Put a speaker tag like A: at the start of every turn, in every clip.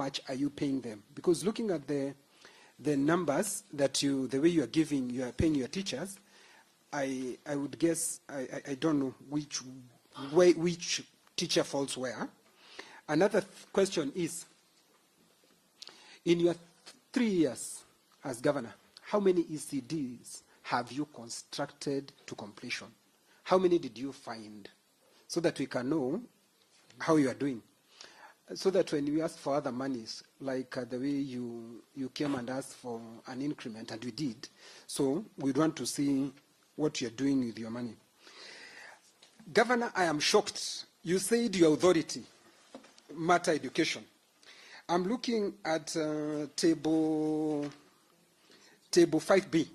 A: much are you paying them? Because looking at the numbers that the way you are paying your teachers, I would guess, I don't know which teacher falls where. Another question is, in your 3 years as governor, how many ECDs have you constructed to completion? How many did you find? So that we can know how you are doing. So that when we ask for other monies, like the way you came and asked for an increment, and we did, so we'd want to see what you're doing with your money. Governor, I am shocked. You said your authority, matter education. I'm looking at table 5B.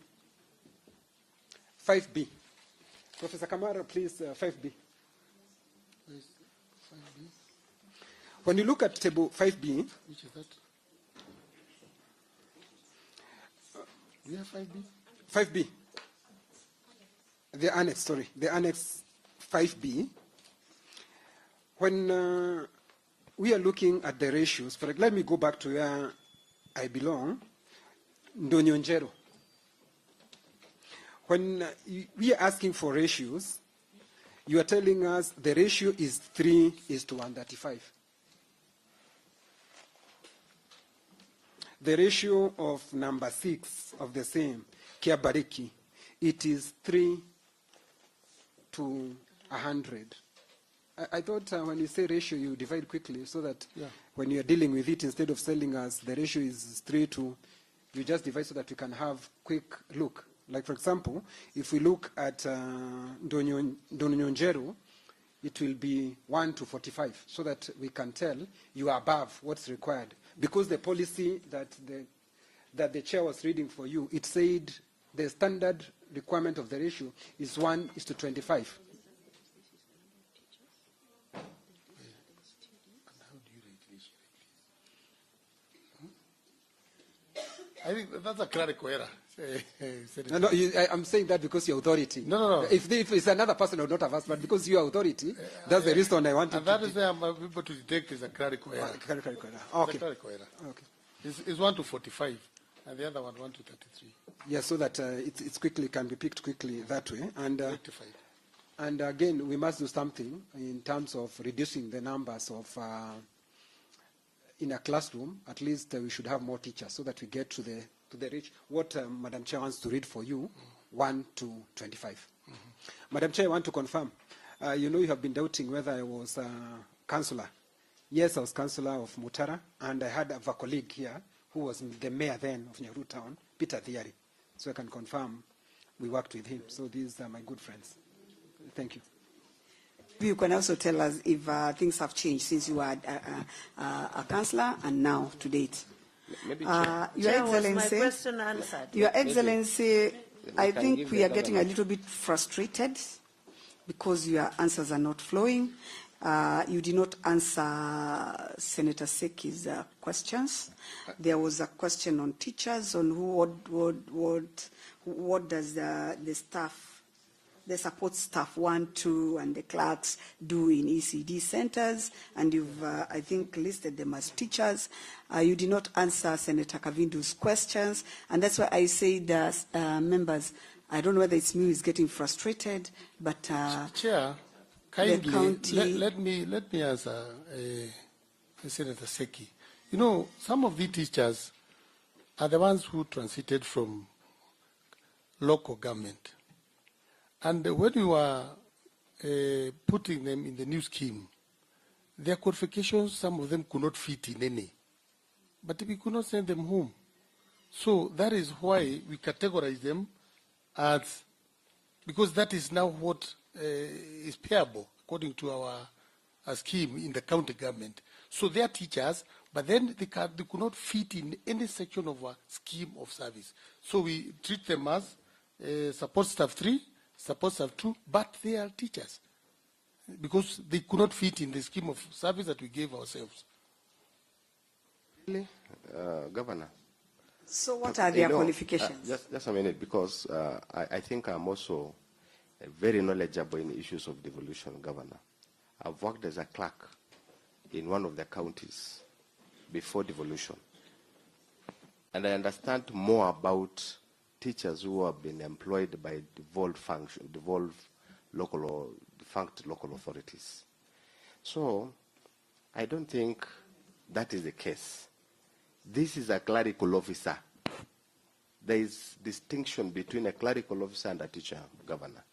A: 5B. Professor Kamara, please, 5B. When you look at table 5B,
B: which is that? We have 5B?
A: 5B. The annex, sorry. The annex 5B. When we are looking at the ratios, let me go back to where I belong, Ndonyonjero. When we are asking for ratios, you are telling us the ratio is 3:135. The ratio of number 6 of the same, Kiabariki, it is 3:100. I thought when you say ratio, you divide quickly so that when you are dealing with it, instead of telling us the ratio is 3 to, you just divide so that we can have quick look. Like, for example, if we look at Ndonyonjero, it will be 1:45, so that we can tell you are above what's required. Because the policy that the chair was reading for you, it said the standard requirement of the ratio is 1:25.
B: I think that's a clerical error.
A: No, I'm saying that because your authority.
B: No.
A: If it's another person, I would not have asked, but because your authority, that's the reason I wanted
B: and that is why I'm able to detect is a clerical error.
A: Clerical error. Okay.
B: Clerical error.
A: Okay.
B: It's 1:45, and the other one 1:33.
A: Yeah, so that it's quickly can be picked quickly that way. And
B: rectified.
A: And again, we must do something in terms of reducing the numbers of in a classroom. At least we should have more teachers so that we get to the reach. What Madam Chair wants to read for you, 1 to 25. Madam Chair, I want to confirm. You know, you have been doubting whether I was councillor. Yes, I was councillor of Mutara, and I had a colleague here who was the mayor then of Nyahururu Town, Peter Thiari. So I can confirm we worked with him. So these are my good friends. Thank you.
C: You can also tell us if things have changed since you were a councillor and now to date.
D: Maybe
C: Your Excellency,
D: was my question answered?
C: Your Excellency, I think we are getting a little bit frustrated because your answers are not flowing. You did not answer Senator Seki's questions. There was a question on teachers, on what does the staff, the support staff 1, 2, and the clerks do in ECD centers, and you've, I think, listed them as teachers. You did not answer Senator Kavindu's questions, and that's why I say that members, I don't know whether it's me who's getting frustrated, but
B: Chair, kindly let me answer Senator Seki. You know, some of the teachers are the ones who transited from local government. And when you are putting them in the new scheme, their qualifications, some of them could not fit in any. But we could not send them home. So that is why we categorize them as, because that is now what is payable according to our scheme in the county government. So they are teachers, but then they could not fit in any section of our scheme of service. So we treat them as support staff 3, support staff 2, but they are teachers because they could not fit in the scheme of service that we gave ourselves.
D: Really? Governor.
C: so what are their qualifications?
D: Just a minute, because I think I'm also very knowledgeable in issues of devolution, Governor. I've worked as a clerk in one of the counties before devolution. And I understand more about teachers who have been employed by devolved local or defunct local authorities. So I don't think that is the case. This is a clerical officer. There is distinction between a clerical officer and a teacher, Governor.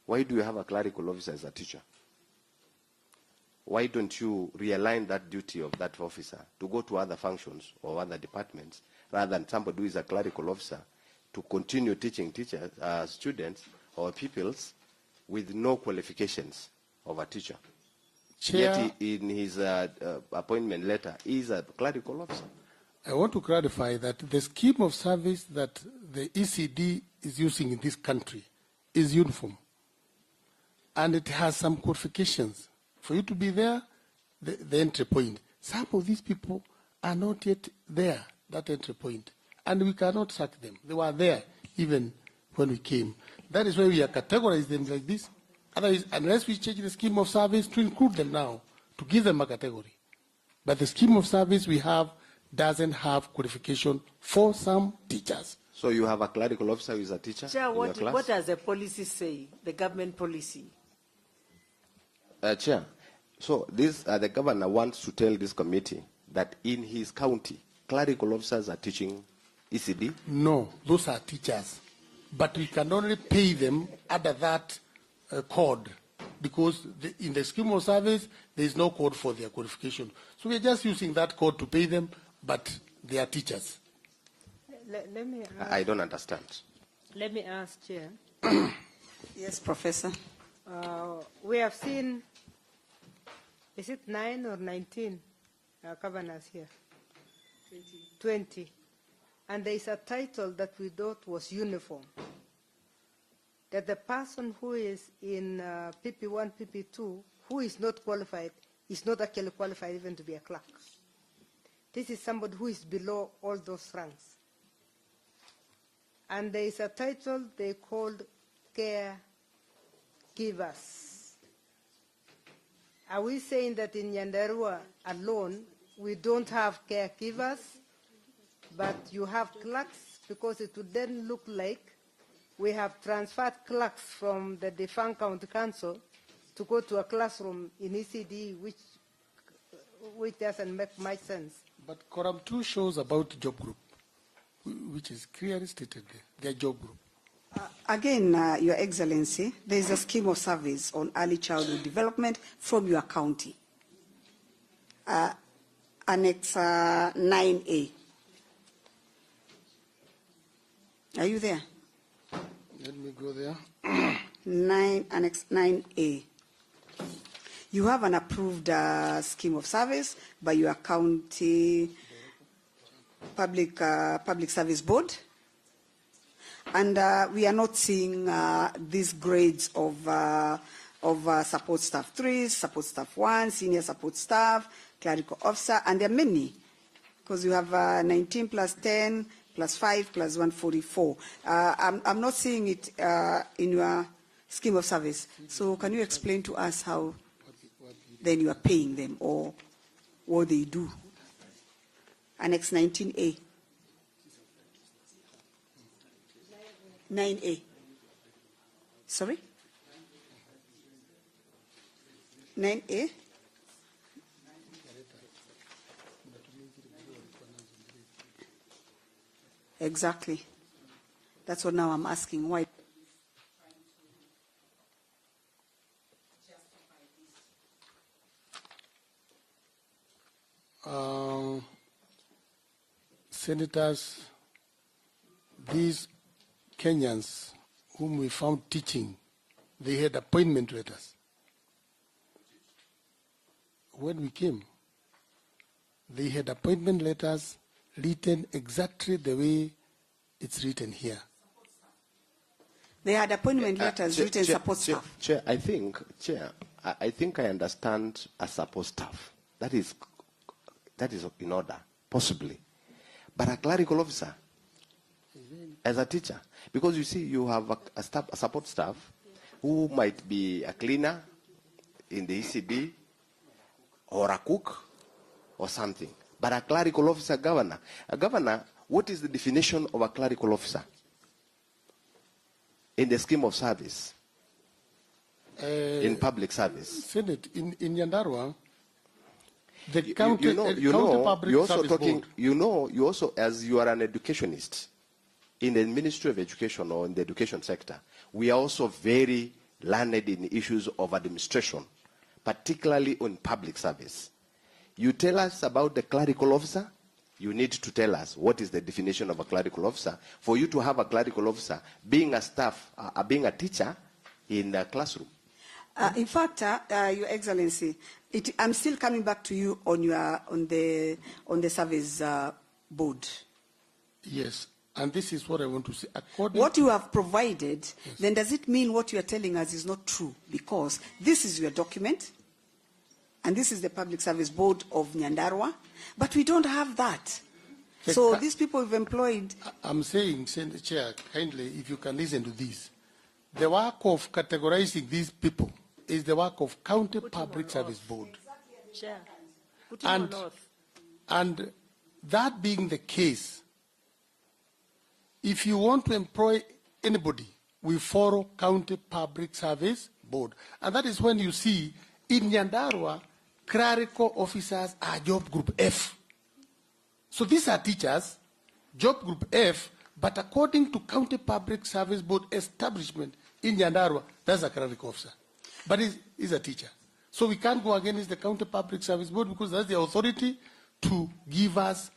D: Why do you have a clerical officer as a teacher? Why don't you realign that duty of that officer to go to other functions or other departments rather than somebody who is a clerical officer to continue teaching students or pupils with no qualifications of a teacher?
B: Chair,
D: yet in his appointment letter, he is a clerical officer.
B: I want to clarify that the scheme of service that the ECD is using in this country is uniform. And it has some qualifications. For you to be there, the entry point. Some of these people are not yet there, that entry point. And we cannot sack them. They were there even when we came. That is why we have categorized them like this. Otherwise, unless we change the scheme of service to include them now, to give them a category. But the scheme of service we have doesn't have qualification for some teachers.
D: So you have a clerical officer who is a teacher
E: Chair,
D: in your class?
E: what does the policy say, the government policy?
D: Chair, so this, the governor wants to tell this committee that in his county, clerical officers are teaching ECD?
B: No, those are teachers. But we can only pay them under that code because in the scheme of service, there is no code for their qualification. So we are just using that code to pay them, but they are teachers.
E: Let me ask,
D: I don't understand.
E: let me ask, Chair.
C: Yes, Professor.
E: We have seen, is it 9 or 19 governors here? 20. And there is a title that we thought was uniform, that the person who is in PP1, PP2, who is not qualified, is not actually qualified even to be a clerk. This is somebody who is below all those ranks. And there is a title they called caregivers. Are we saying that in Nyandarua alone, we don't have caregivers, but you have clerks? Because it would then look like we have transferred clerks from the defunct county council to go to a classroom in ECD, which doesn't make much sense.
B: But Quorum 2 shows about job group, which is clearly stated there, their job group.
C: Again, Your Excellency, there is a scheme of service on early childhood development from your county. Annex 9A. Are you there?
B: Let me go there.
C: Annex 9A. You have an approved scheme of service by your county public service board, and we are not seeing these grades of support staff 3, support staff 1, senior support staff, clerical officer, and there are many, because you have 19 plus 10 plus 5 plus 144. I'm not seeing it in your scheme of service. So can you explain to us how then you are paying them or what they do? Annex 19A. 9A. Sorry? 9A? Exactly. That's what now I'm asking. Why?
B: Senators, these Kenyans whom we found teaching, they had appointment letters. When we came, they had appointment letters written exactly the way it's written here.
C: They had appointment letters written support staff.
D: Chair, I think I understand a support staff. That is in order, possibly. But a clerical officer, as a teacher, because you see, you have a support staff who might be a cleaner in the ECD or a cook or something. but a clerical officer governor. A governor, what is the definition of a clerical officer in the scheme of service, in public service?
B: Senate, in Nyandarua, the
D: You
B: county,
D: know,
B: public
D: you're also
B: service
D: talking,
B: board.
D: you also, as you are an educationist in the Ministry of Education or in the education sector, we are also very learned in issues of administration, particularly on public service. You tell us about the clerical officer, you need to tell us what is the definition of a clerical officer. For you to have a clerical officer, being a staff, being a teacher in the classroom.
C: In fact, Your Excellency, I'm still coming back to you on the service board.
B: Yes, and this is what I want to say.
C: What you have provided, yes. Then does it mean what you are telling us is not true? Because this is your document, and this is the Public Service Board of Nyandarua, but we don't have that. So these people we've employed...
B: I'm saying, Senator Chair, kindly, if you can listen to this. The work of categorizing these people is the work of County Public Service Board.
E: Chair.
B: And that being the case, if you want to employ anybody, we follow County Public Service Board. And that is when you see in Nyandarua, clerical officers are job group F. So these are teachers, job group F, but according to County Public Service Board establishment in Nyandarua, that's a clerical officer. But he's a teacher. So we can't go against the County Public Service Board because that's the authority to give us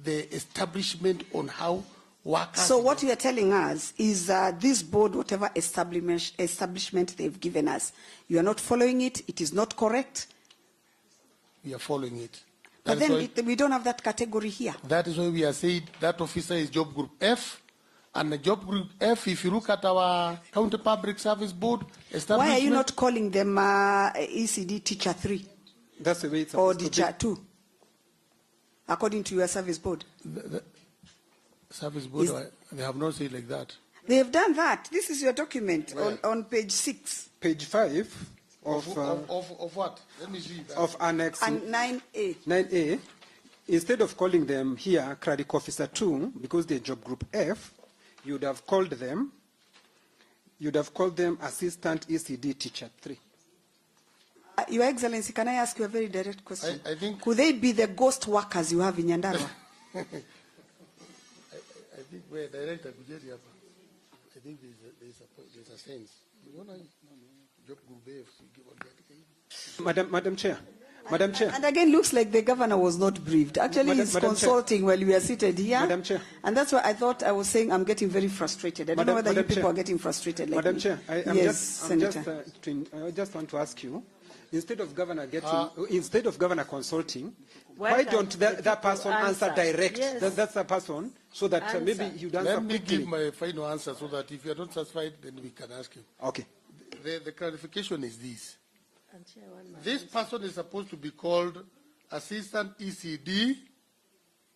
B: the establishment on how workers...
C: So what you are telling us is this board, whatever establishment they've given us, you are not following it, it is not correct?
B: We are following it.
C: But then we don't have that category here.
B: That is why we are saying that officer is job group F. And the job group F, if you look at our County Public Service Board establishment...
C: Why are you not calling them ECD Teacher 3?
A: That's the way it's
C: or
A: supposed
C: Teacher 2, according to your service board?
B: The service board, they have not said like that.
C: They have done that. This is your document on page 6.
A: Page 5 of
B: what? Let me see.
A: Of Annex
C: 9A.
A: 9A. Instead of calling them here clerical officer 2, because they're job group F, you'd have called them assistant ECD teacher 3.
C: Your Excellency, can I ask you a very direct question?
B: I think...
C: Could they be the ghost workers you have in Nyandarua?
B: I think we're director. I think there's a sense.
A: Madam Chair. Madam Chair.
C: And again, looks like the governor was not briefed. Actually, he's consulting while we are seated here.
A: Madam Chair.
C: And that's why I was saying I'm getting very frustrated. I don't know whether you people are getting frustrated like
A: Madam
C: me.
A: Chair, I just want to ask you, instead of governor consulting, why don't that person answer direct?
E: Yes.
A: That's the person, so that maybe you don't answer quickly.
B: Let me give my final answer so that if you are not satisfied, then we can ask him.
A: Okay.
B: The clarification is this. This person is supposed to be called Assistant ECD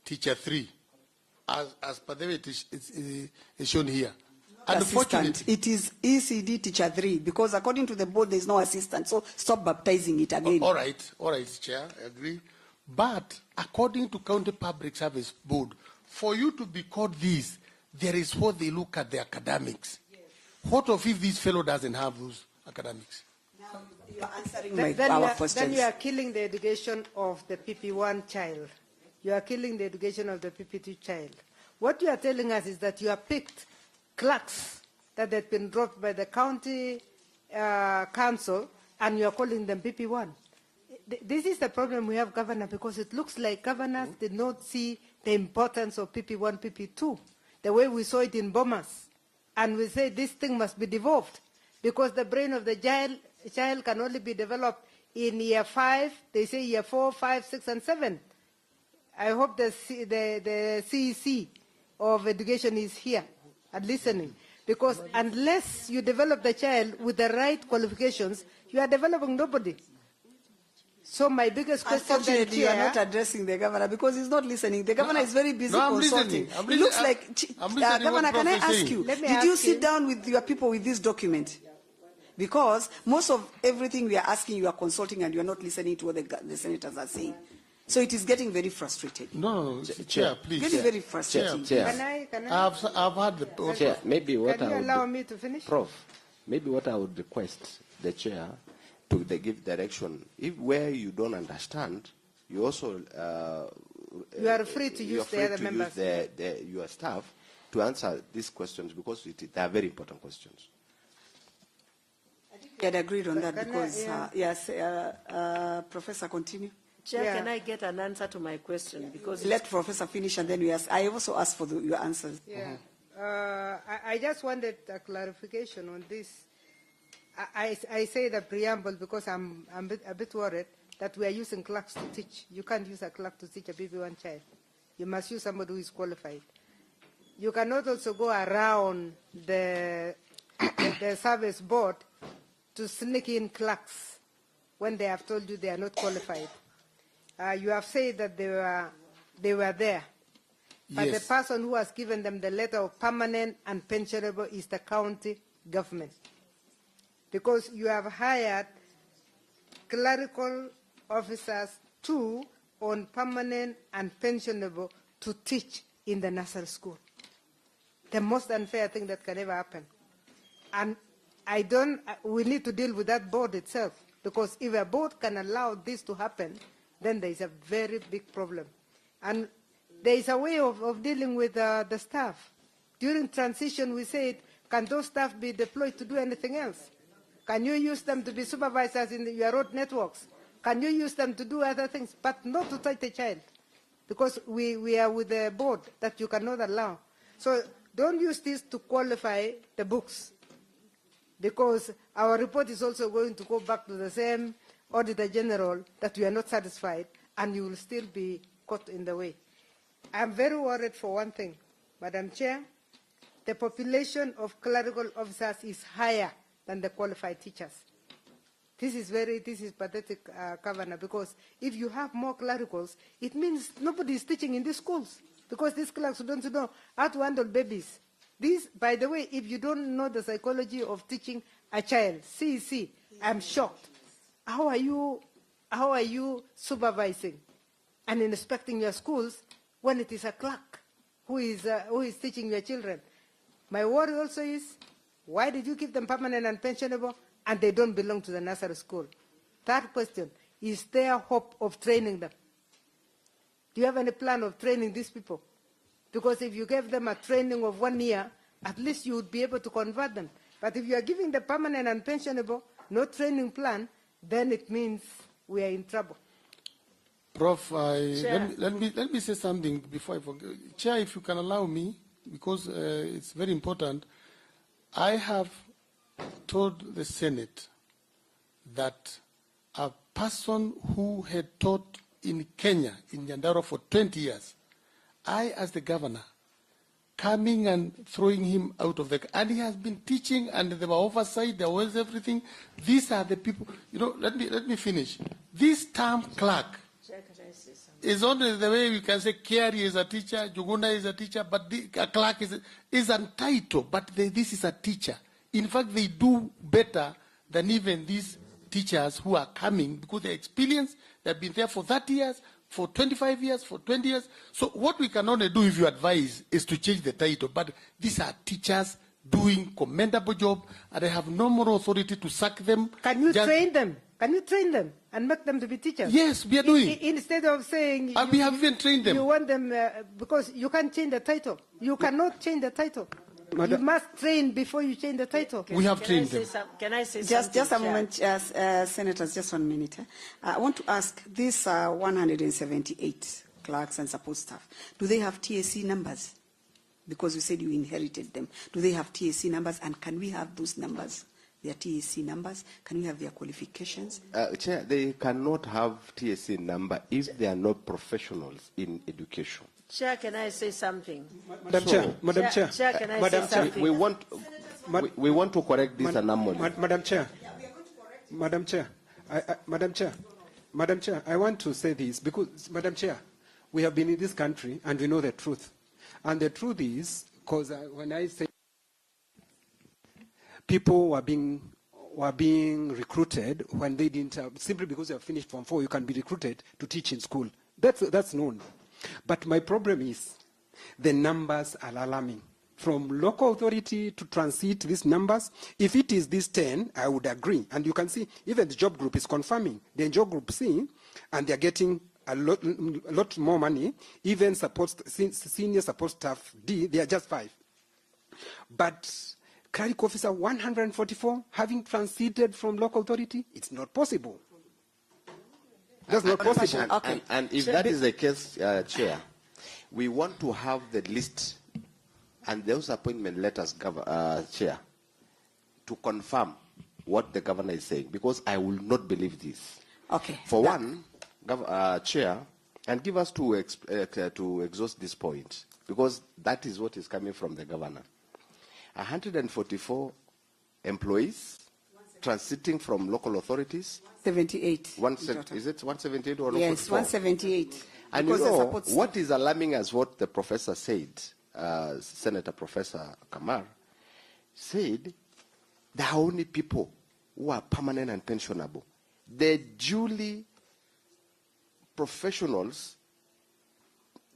B: Teacher 3, as per the way it is shown here.
C: Assistant. It is ECD Teacher 3, because according to the board, there is no assistant. So stop baptizing it again.
B: All right, Chair, I agree. But according to County Public Service Board, for you to be called this, there is what they look at the academics. Yes. What if this fellow doesn't have those academics?
C: Now you are answering our questions.
E: Then you are killing the education of the PP1 child. You are killing the education of the PP2 child. What you are telling us is that you have picked clerks that had been dropped by the county council, and you are calling them PP1. This is the problem we have, Governor, because it looks like governors did not see the importance of PP1, PP2, the way we saw it in Bomas. And we say this thing must be devolved, because the brain of the child can only be developed in year 5, they say year 4, 5, 6, and 7. I hope the CEC of education is here and listening, because unless you develop the child with the right qualifications, you are developing nobody. So my biggest question...
C: Unfortunately, you are not addressing the governor because he's not listening. The governor is very busy consulting. It looks like... Governor, can I ask you, did you sit down with your people with this document? Because most of everything we are asking, you are consulting and you are not listening to what the senators are saying. So it is getting very frustrating.
B: No, Chair, please.
C: Getting very frustrating.
D: Chair.
E: Can I?
B: I've had the...
D: Chair, maybe what
E: Can you
D: I would
E: allow me to finish?
D: Prof, maybe what I would request the chair to give direction. If where you don't understand, you also
E: You are free to use the other members.
D: Your staff to answer these questions because they are very important questions.
C: We had agreed on that
E: Can I-
C: because,
E: yeah.
C: yes, Professor, continue.
F: Chair,
E: Yeah.
F: can I get an answer to my question? Because
C: Let Professor finish and then we ask. I also asked for your answers.
E: Yeah. I just wanted a clarification on this. I say the preamble because I'm a bit worried that we are using clerks to teach. You can't use a clerk to teach a BB1 child. You must use somebody who is qualified. You cannot also go around the service board to sneak in clerks when they have told you they are not qualified. You have said that they were there. But
B: Yes.
E: the person who has given them the letter of permanent and pensionable is the county government. Because you have hired clerical officers too on permanent and pensionable to teach in the nursery school. The most unfair thing that can ever happen. And we need to deal with that board itself. Because if a board can allow this to happen, then there is a very big problem. And there is a way of dealing with the staff. During transition, we said, can those staff be deployed to do anything else? Can you use them to be supervisors in your road networks? Can you use them to do other things, but not to touch the child? Because we are with the board that you cannot allow. So don't use this to qualify the books. Because our report is also going to go back to the same Auditor General that we are not satisfied, and you will still be caught in the way. I'm very worried for one thing, Madam Chair. The population of clerical officers is higher than the qualified teachers. This is pathetic, Governor, because if you have more clericals, it means nobody is teaching in these schools, because these clerks don't know how to handle babies. This, by the way, if you don't know the psychology of teaching a child, CEC, I'm shocked. How are you supervising and inspecting your schools when it is a clerk who is teaching your children? My worry also is, why did you give them permanent and pensionable and they don't belong to the nursery school? Third question, is there hope of training them? Do you have any plan of training these people? Because if you gave them a training of 1 year, at least you would be able to convert them. But if you are giving the permanent and pensionable, no training plan, then it means we are in trouble.
B: Prof, let me say something before I forget. Chair, if you can allow me, because it's very important. I have told the Senate that a person who had taught in Kenya, in Nyandarua for 20 years, I, as the governor, coming and throwing him out of the... And he has been teaching, and there were oversight, there was everything. These are the people... You know, let me finish. This term clerk is only the way we can say Kiari is a teacher, Juguna is a teacher, but a clerk is a title, but this is a teacher. In fact, they do better than even these teachers who are coming because they're experienced, they've been there for 30 years, for 25 years, for 20 years. So what we can only do, if you advise, is to change the title. But these are teachers doing commendable job, and I have no more authority to sack them.
E: Can you train them? Can you train them and make them to be teachers?
B: Yes, we are doing.
E: Instead of saying...
B: we have even trained them.
E: You want them, because you can't change the title. You cannot change the title. You must train before you change the title.
B: We have trained them.
F: Can I say something?
C: Just a moment, Senators, just 1 minute. I want to ask, these 178 clerks and support staff, do they have TAC numbers? Because you said you inherited them. Do they have TAC numbers, and can we have those numbers? Their TAC numbers? Can we have their qualifications?
D: Chair, they cannot have TAC number if they are not professionals in education.
F: Chair, can I say something?
A: Madam Chair.
F: Chair, can I say something?
D: We want to correct this anomaly.
A: Madam Chair, I want to say this because, Madam Chair, we have been in this country and we know the truth. And the truth is, because when I say people were being recruited when they didn't have, simply because you have finished Form 4, you can be recruited to teach in school. That's known. But my problem is the numbers are alarming. From local authority to transit these numbers, if it is this 10, I would agree. And you can see even the job group is confirming. The job group C, and they're getting a lot more money. Even senior support staff D, they are just 5. But clerical officer 144 having transited from local authority, it's not possible. That's not possible.
F: Okay.
D: And if that is the case, Chair, we want to have the list and those appointment letters, Chair, to confirm what the governor is saying, because I will not believe this.
C: Okay.
D: For one, Chair, and give us to exhaust this point, because that is what is coming from the governor. 144 employees transiting from local authorities.
C: 78.
D: Is it 178 or
C: yes,
D: 144?
C: 178.
D: And you know, what is alarming as what the professor said, Senator Professor Kamar, said there are only people who are permanent and pensionable. The duly professionals,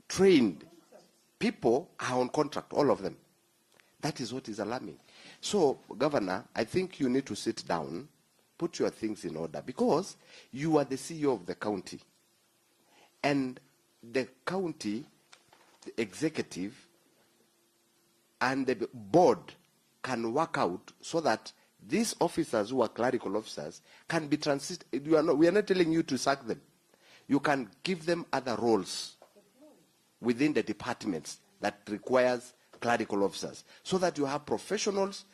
D: trained people are on contract, all of them. That is what is alarming. So, Governor, I think you need to sit down, put your things in order, because you are the CEO of the county. And the county, the executive, and the board can work out so that these officers who are clerical officers can be transited. We are not telling you to sack them. You can give them other roles within the departments that requires clerical officers, so that you have professionals,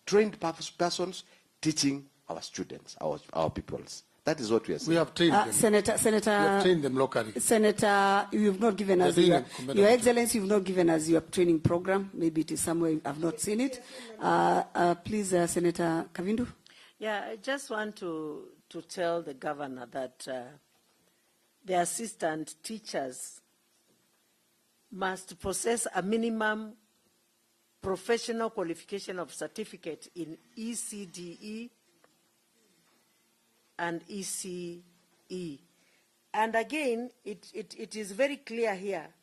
D: trained persons teaching our students, our peoples. That is what we are saying.
B: We have trained them.
C: Senator,
B: we have trained them locally.
C: Senator, you've not given us your Excellency. You've not given us your training program. Maybe it is somewhere I've not seen it. Please, Senator Kavindu.
F: Yeah, I just want to tell the governor that the assistant teachers must possess a minimum professional qualification of certificate in ECDE and ECE. And again, it is very clear here.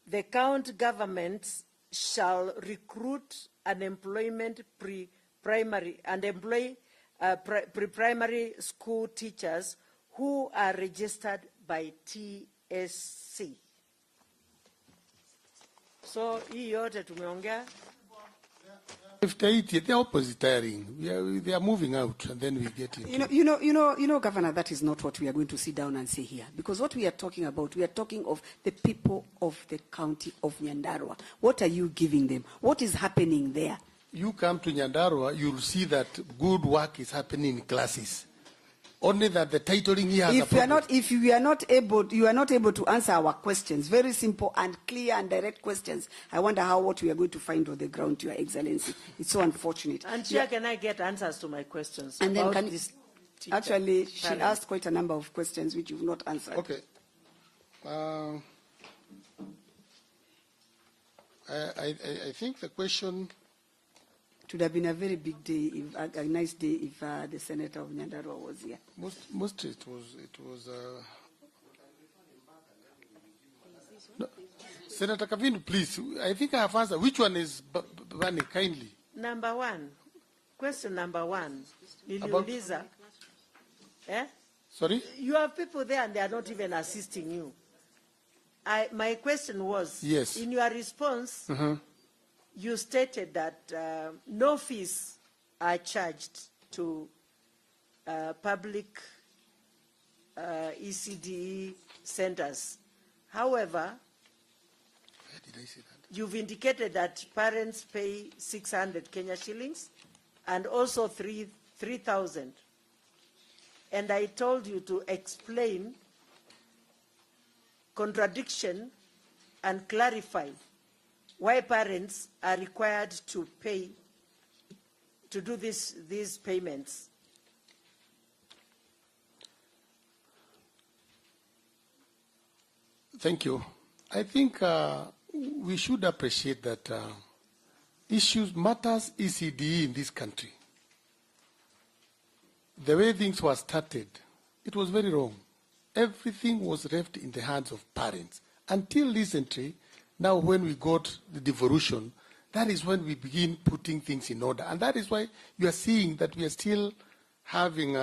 F: The county governments shall recruit unemployment pre-primary and employ pre-primary school teachers who are registered by TSC. So, hii yote tumeongea.
B: If they're oppositeering, they are moving out, and then we get into.
C: You know, Governor, that is not what we are going to sit down and say here. Because what we are talking about, we are talking of the people of the county of Nyandarua. What are you giving them? What is happening there?
B: You come to Nyandarua, you'll see that good work is happening in classes. Only that the titling here has
C: if you are not able to answer our questions, very simple and clear and direct questions, I wonder what we are going to find on the ground, Your Excellency. It's so unfortunate.
F: And Chair, can I get answers to my questions?
C: And then
F: actually,
C: she asked quite a number of questions which you've not answered.
B: Okay. I think the question.
C: It would have been a very big day, a nice day, if the Senator of Nyandarua was here.
B: Most it was. No. Senator Kavin, please. I think I have answered. Which one is Bani? Kindly.
F: Number one. Question number one. Niliuliza.
B: Sorry?
F: You have people there and they are not even assisting you. My question was,
B: yes.
F: In your response, you stated that no fees are charged to public ECDE centers. However,
B: did I say that?
F: You've indicated that parents pay 600 Kenya shillings and also 3,000. And I told you to explain contradiction and clarify why parents are required to pay, to do these payments.
B: Thank you. I think we should appreciate that matters ECD in this country. The way things were started, it was very wrong. everything was left in the hands of parents. Until recently, now when we got the devolution, that is when we begin putting things in order. And that is why you are seeing that we are still having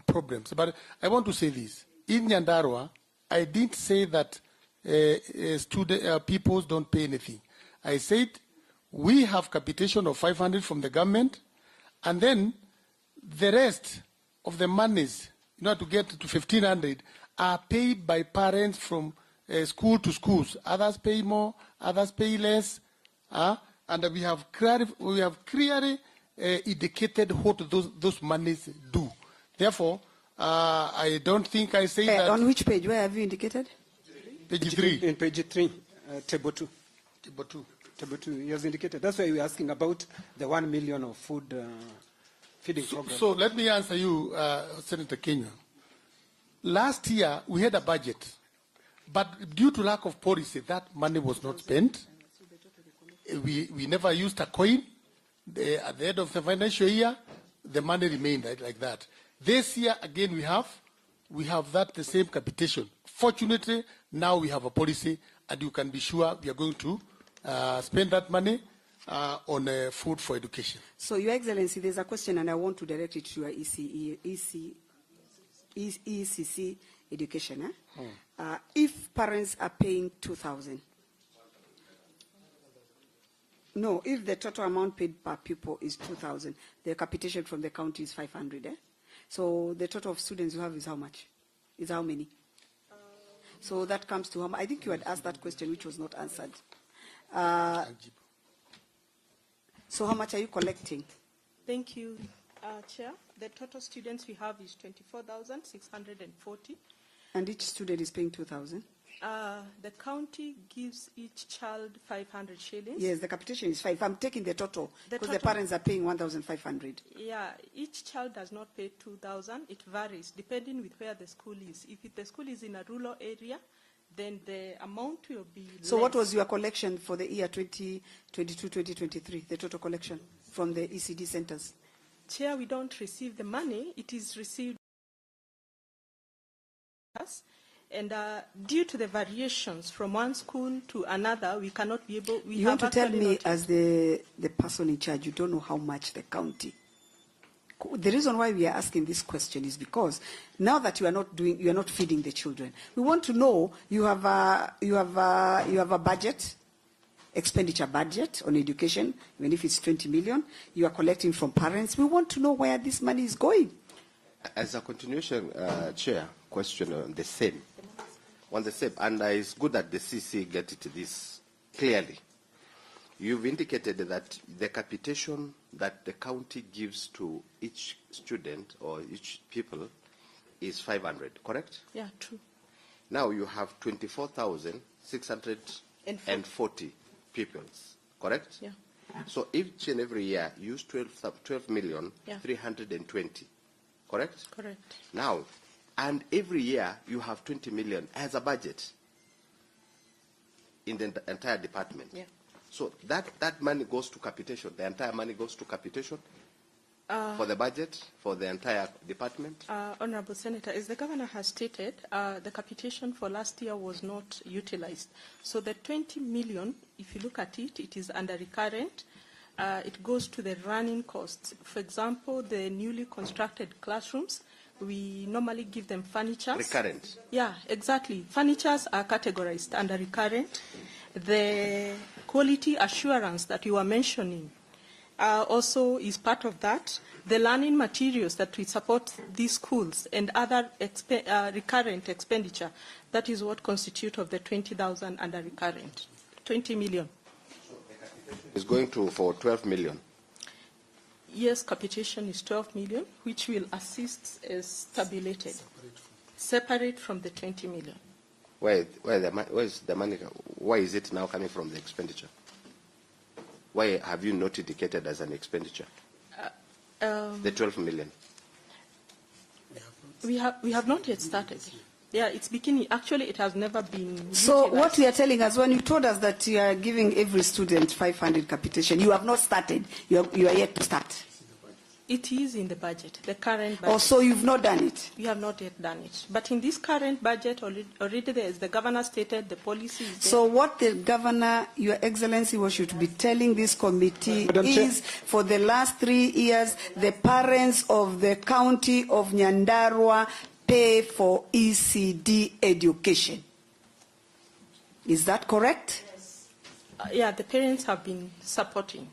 B: problems. But I want to say this. In Nyandarua, I didn't say that pupils don't pay anything. I said we have capitation of 500 from the government, and then the rest of the monies, in order to get to 1,500, are paid by parents from school to schools. Others pay more, others pay less. And we have clearly indicated what those monies do. Therefore, I don't think I say that.
C: On which page? Where have you indicated?
B: Page 3.
A: In page 3, table 2.
B: Table 2.
A: Table 2, he has indicated. That's why we're asking about the 1 million of food feeding program.
B: So let me answer you, Senator Kenya. Last year, we had a budget. But due to lack of policy, that money was not spent. We never used a coin. At the end of the financial year, the money remained like that. This year, again, we have that the same capitation. Fortunately, now we have a policy, and you can be sure we are going to spend that money on food for education.
C: So, Your Excellency, there's a question, and I want to direct it to your ECC education. If parents are paying 2,000, no, if the total amount paid per pupil is 2,000, the capitation from the county is 500. So the total of students you have is how much? Is how many? So that comes to how much? I think you had asked that question, which was not answered. So how much are you collecting?
G: Thank you, Chair. The total students we have is 24,640.
C: And each student is paying 2,000?
G: The county gives each child 500 shillings.
C: Yes, the capitation is 5. I'm taking the total because the parents are paying 1,500.
G: Yeah, each child does not pay 2,000. It varies depending with where the school is. If the school is in a rural area, then the amount will be less.
C: So what was your collection for the year 2022-2023, the total collection from the ECD centers?
G: Chair, we don't receive the money. It is received us. And due to the variations from one school to another, we cannot be able.
C: You want to tell me, as the person in charge, you don't know how much the county. The reason why we are asking this question is because now that you are not feeding the children, we want to know you have a budget, expenditure budget on education, even if it's 20 million. You are collecting from parents. We want to know where this money is going.
D: As a continuation, Chair, question on the same. And it's good that the CC get it this clearly. You've indicated that the capitation that the county gives to each student or each pupil is 500, correct?
G: Yeah, true.
D: Now you have 24,640 pupils, correct?
G: Yeah.
D: So each and every year you use 12 million,
G: yeah.
D: 320, correct?
G: Correct.
D: Now, and every year you have 20 million as a budget in the entire department.
G: Yeah.
D: So that money goes to capitation. The entire money goes to capitation for the budget, for the entire department.
G: Honorable Senator, as the Governor has stated, the capitation for last year was not utilized. So the 20 million, if you look at it, it is under recurrent. It goes to the running costs. For example, the newly constructed classrooms, we normally give them furniture.
D: Recurrent.
G: Yeah, exactly. Furnitures are categorized under recurrent. The quality assurance that you were mentioning also is part of that. The learning materials that we support these schools and other recurrent expenditure, that is what constitute of the 20,000 under recurrent. 20 million.
D: It's going to for 12 million.
G: Yes, capitation is 12 million, which will assist as tabulated, separate from the 20 million.
D: Where is the money? Why is it now coming from the expenditure? Why have you not indicated as an expenditure? The 12 million.
G: We have not yet started. Yeah, it's beginning. Actually, it has never been.
C: So
G: utilized.
C: what we are telling us, when you told us that you are giving every student 500 capitation, you have not started. You are yet to start.
G: It is in the budget, the current budget.
C: Oh, so you've not done it?
G: We have not yet done it. But in this current budget, already there is, the governor stated the policy is there.
C: So what the governor, Your Excellency, what should be telling this committee is, for the last 3 years, the parents of the county of Nyandarua pay for ECD education. Is that correct?
G: Yes. Yeah, the parents have been supporting.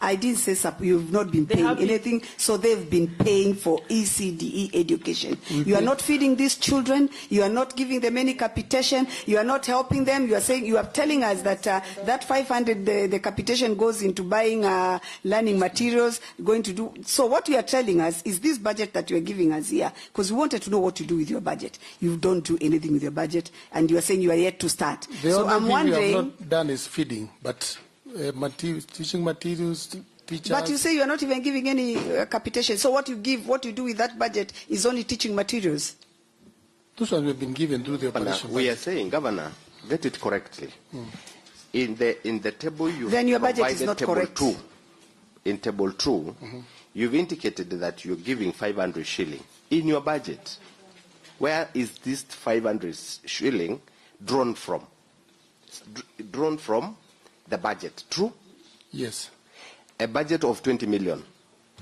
C: I didn't say you've not been paying anything, so they've been paying for ECDE education. You are not feeding these children, you are not giving them any capitation, you are not helping them, you are saying, you are telling us that that 500, the capitation goes into buying learning materials, going to do. So what you are telling us is this budget that you are giving us here, because we wanted to know what to do with your budget. You don't do anything with your budget, and you are saying you are yet to start.
B: So I'm wondering, we have not done is feeding, but teaching materials, teachers.
C: But you say you are not even giving any capitation. So what you give, what you do with that budget is only teaching materials.
B: Those ones have been given through the operation.
D: We are saying, Governor, get it correctly. In the table you
C: then your budget is not
D: table
C: correct.
D: 2, in table 2, you've indicated that you're giving 500 shilling. In your budget, where is this 500 shilling drawn from? Drawn from the budget, true?
B: Yes.
D: A budget of 20 million,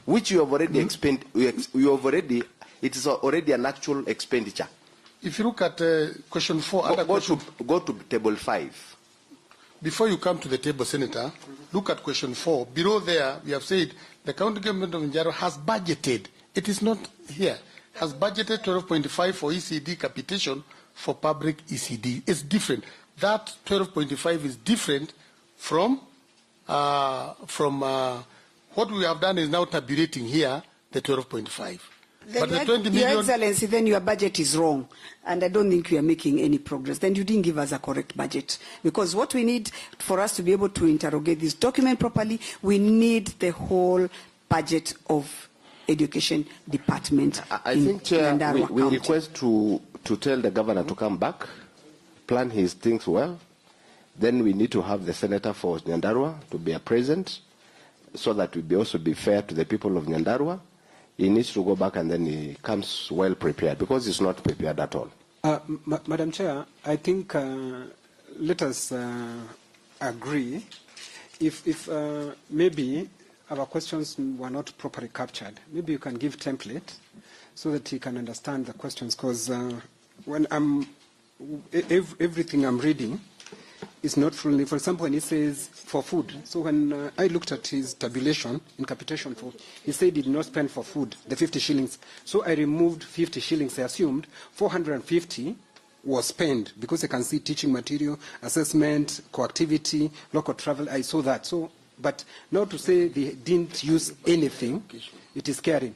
D: which you have already expended. It is already an actual expenditure.
B: If you look at question 4,
D: go to table 5.
B: Before you come to the table, Senator, look at question 4. Below there, we have said the county government of Njaro has budgeted. It is not here. Has budgeted 12.5 for ECD capitation for public ECD. It's different. That 12.5 is different from what we have done is now tabulating here the 12.5. But the 20 million.
C: Your Excellency, then your budget is wrong, and I don't think you are making any progress. Then you didn't give us a correct budget, because what we need for us to be able to interrogate this document properly, we need the whole budget of education department.
D: I think, Chair, we request to tell the governor to come back, plan his things well. Then we need to have the senator for Nyandarua to be present, so that we also be fair to the people of Nyandarua. He needs to go back, and then he comes well prepared, because he's not prepared at all.
A: Madam Chair, I think let us agree. If maybe our questions were not properly captured, maybe you can give template so that he can understand the questions. Because when everything I'm reading is not fully. For example, when he says for food, so when I looked at his tabulation in capitation for, he said he did not spend for food the 50 shillings. So I removed 50 shillings. I assumed 450 was spent, because I can see teaching material, assessment, co-activity, local travel. I saw that. So, but now to say they didn't use anything, it is scary.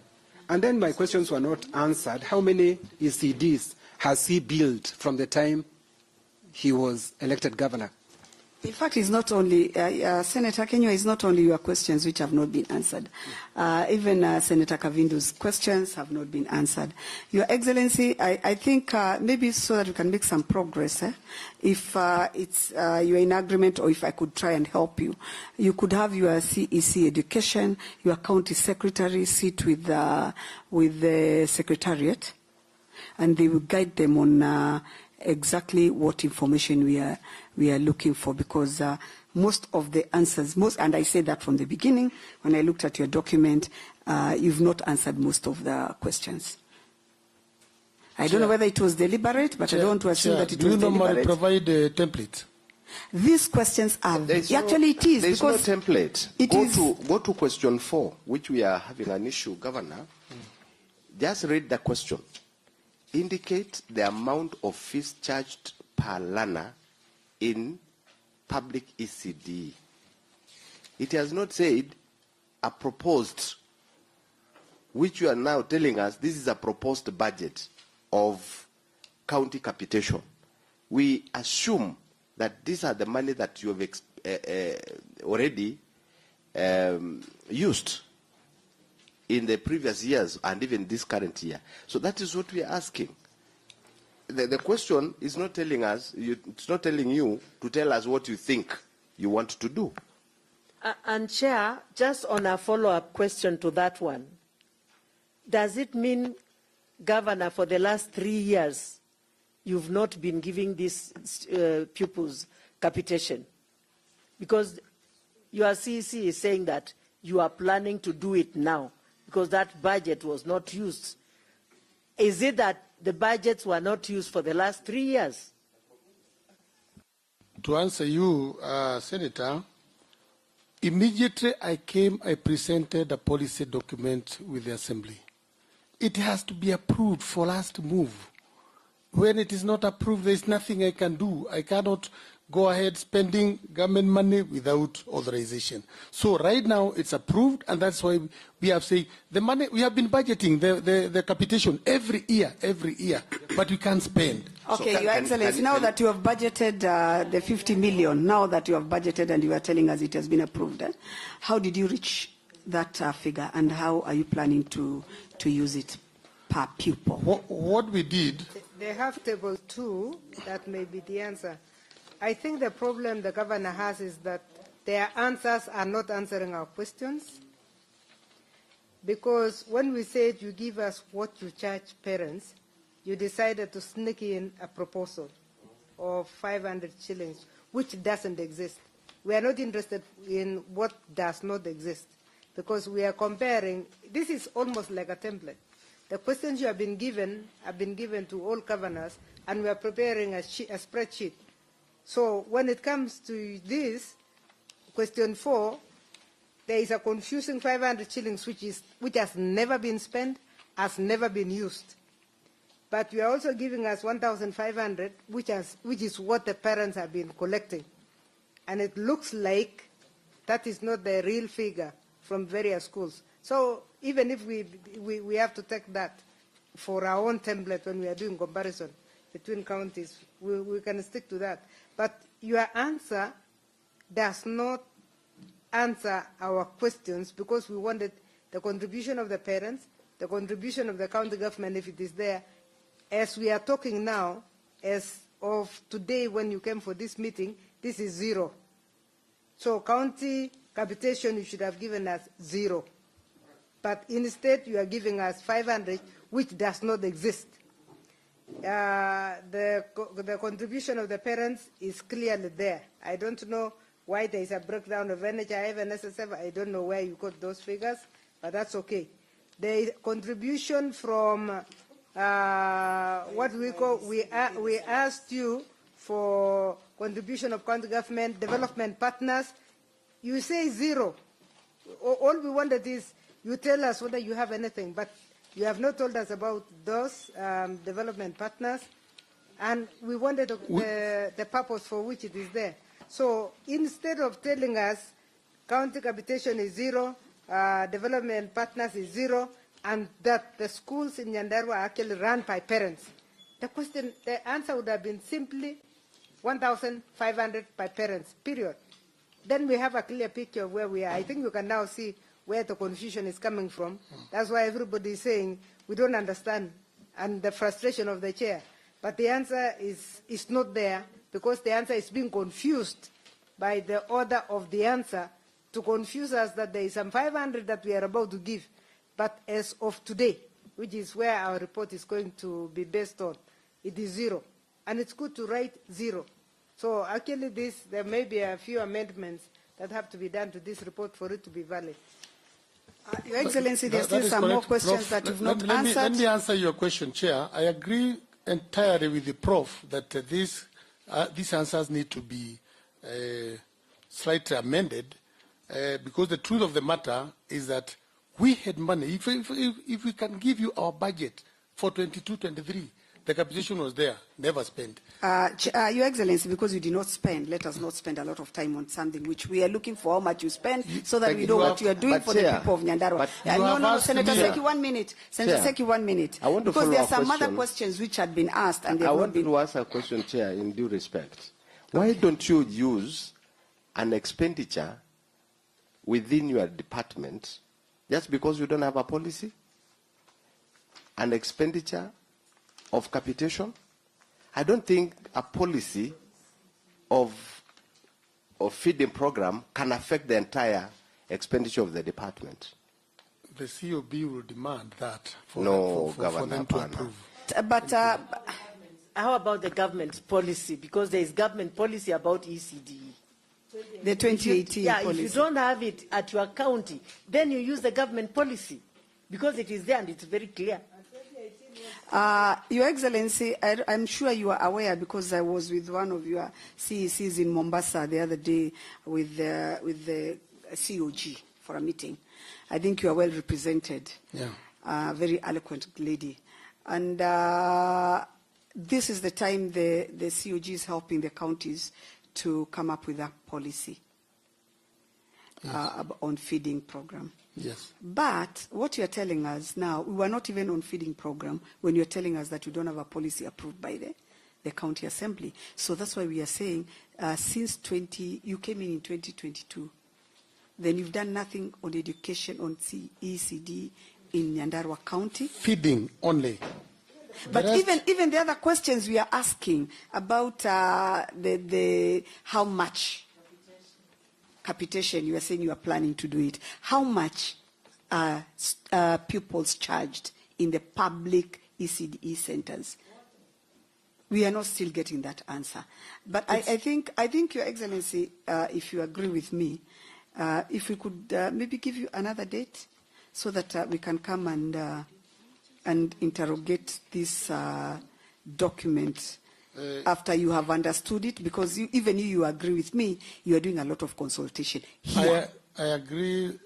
A: And then my questions were not answered. How many ECDs has he built from the time he was elected governor?
C: In fact, it's not only, Senator Kenya, it's not only your questions which have not been answered. Even Senator Kavindu's questions have not been answered. Your Excellency, I think maybe so that we can make some progress, if you're in agreement, or if I could try and help you, you could have your CEC education, your county secretary sit with the secretariat, and they will guide them on exactly what information we are looking for, because most of the answers, and I said that from the beginning when I looked at your document, you've not answered most of the questions. I don't know whether it was deliberate, but I don't want to assume that it was deliberate.
B: Do you normally provide a template?
C: These questions are actually it is.
D: There's no template. Go to question 4, which we are having an issue, Governor. Just read the question. Indicate the amount of fees charged per learner in public ECD. It has not said a proposed, which you are now telling us this is a proposed budget of county capitation. We assume that these are the money that you have already used in the previous years and even this current year. So that is what we are asking. The question is not telling us, it's not telling you to tell us what you think you want to do.
F: And Chair, just on a follow-up question to that one, does it mean, Governor, for the last 3 years, you've not been giving these pupils capitation? Because your CEC is saying that you are planning to do it now because that budget was not used. Is it that the budgets were not used for the last 3 years?
B: To answer you, Senator, immediately I came, I presented a policy document with the Assembly. It has to be approved for us to move. When it is not approved, there is nothing I can do. I cannot go ahead spending government money without authorization. So right now it's approved, and that's why we have said the money, we have been budgeting the capitation every year, but we can't spend.
C: Okay,
D: So
C: Your Excellency, now that you have budgeted the 50 million, now that you have budgeted and you are telling us it has been approved, how did you reach that figure, and how are you planning to use it per pupil?
B: What we did...
E: They have table 2, that may be the answer. I think the problem the governor has is that their answers are not answering our questions. Because when we said you give us what you charge parents, you decided to sneak in a proposal of 500 shillings, which doesn't exist. We are not interested in what does not exist, because we are comparing. This is almost like a template. The questions you have been given to all governors, and we are preparing a spreadsheet. So when it comes to this, question 4, there is a confusing 500 shillings which has never been spent, has never been used. But you are also giving us 1,500, which is what the parents have been collecting. And it looks like that is not the real figure from various schools. So even if we have to take that for our own template when we are doing comparison between counties, we can stick to that. But your answer does not answer our questions, because we wanted the contribution of the parents, the contribution of the county government if it is there. As we are talking now, as of today when you came for this meeting, this is 0. So county capitation you should have given us 0. But instead you are giving us 500, which does not exist. The contribution of the parents is clearly there. I don't know why there is a breakdown of NHIF and SSF. I don't know where you got those figures, but that's okay. The contribution from what we call, we asked you for contribution of county government, development partners. You say 0. All we wanted is you tell us whether you have anything, but you have not told us about those development partners, and we wanted the purpose for which it is there. So instead of telling us county capitation is 0, development partners is 0, and that the schools in Nyandarua are actually run by parents, the answer would have been simply 1,500 by parents, period. Then we have a clear picture of where we are. I think you can now see where the confusion is coming from. That's why everybody is saying we don't understand, and the frustration of the chair. But the answer is not there, because the answer is being confused by the order of the answer to confuse us that there is some 500 that we are about to give. But as of today, which is where our report is going to be based on, it is 0. And it's good to write 0. So actually there may be a few amendments that have to be done to this report for it to be valid.
C: Your Excellency, there's still some more questions that you've not answered.
B: Let me answer your question, Chair. I agree entirely with the Prof that these answers need to be slightly amended, because the truth of the matter is that we had money. If we can give you our budget for 22-23, the capitation was there, never spent.
C: Your Excellency, because you did not spend, let us not spend a lot of time on something which we are looking for how much you spend, so that we know what you are doing for the people of Nyandarua. No, Senator Seki, 1 minute. Senator Seki, 1 minute.
D: I want to
C: because there are
D: follow
C: some
D: a
C: other
D: question.
C: questions which had been asked, and they
D: I
C: have not
D: want
C: been.
D: to ask a question, Chair, in due respect. Why don't you use an expenditure within your department just because you don't have a policy? An expenditure of capitation? I don't think a policy of of feeding program can affect the entire expenditure of the department.
B: The COB will demand that for,
D: Governor,
B: for them to approve.
C: But
F: how about the government policy? Because there is government policy about ECD.
C: The 2018 policy.
F: If you don't have it at your county, then you use the government policy because it is there and it's very clear.
C: Your Excellency, I'm sure you are aware because I was with one of your CECs in Mombasa the other day with the COG for a meeting. I think you are well represented. Yeah. Very eloquent lady. And this is the time the COG is helping the counties to come up with a policy on feeding program.
B: Yes.
C: But what you're telling us now, we were not even on feeding program when you're telling us that you don't have a policy approved by the county assembly. So that's why we are saying since you came in 2022, then you've done nothing on education on ECD in Nyandarua County.
B: Feeding only.
C: But even the other questions we are asking about the how much capitation, you are saying you are planning to do it. How much pupils charged in the public ECD centers? We are not still getting that answer. But I think, Your Excellency, if you agree with me, if we could maybe give you another date so that we can come and interrogate this document after you have understood it, because even you agree with me, you are doing a lot of consultation here.
B: I agree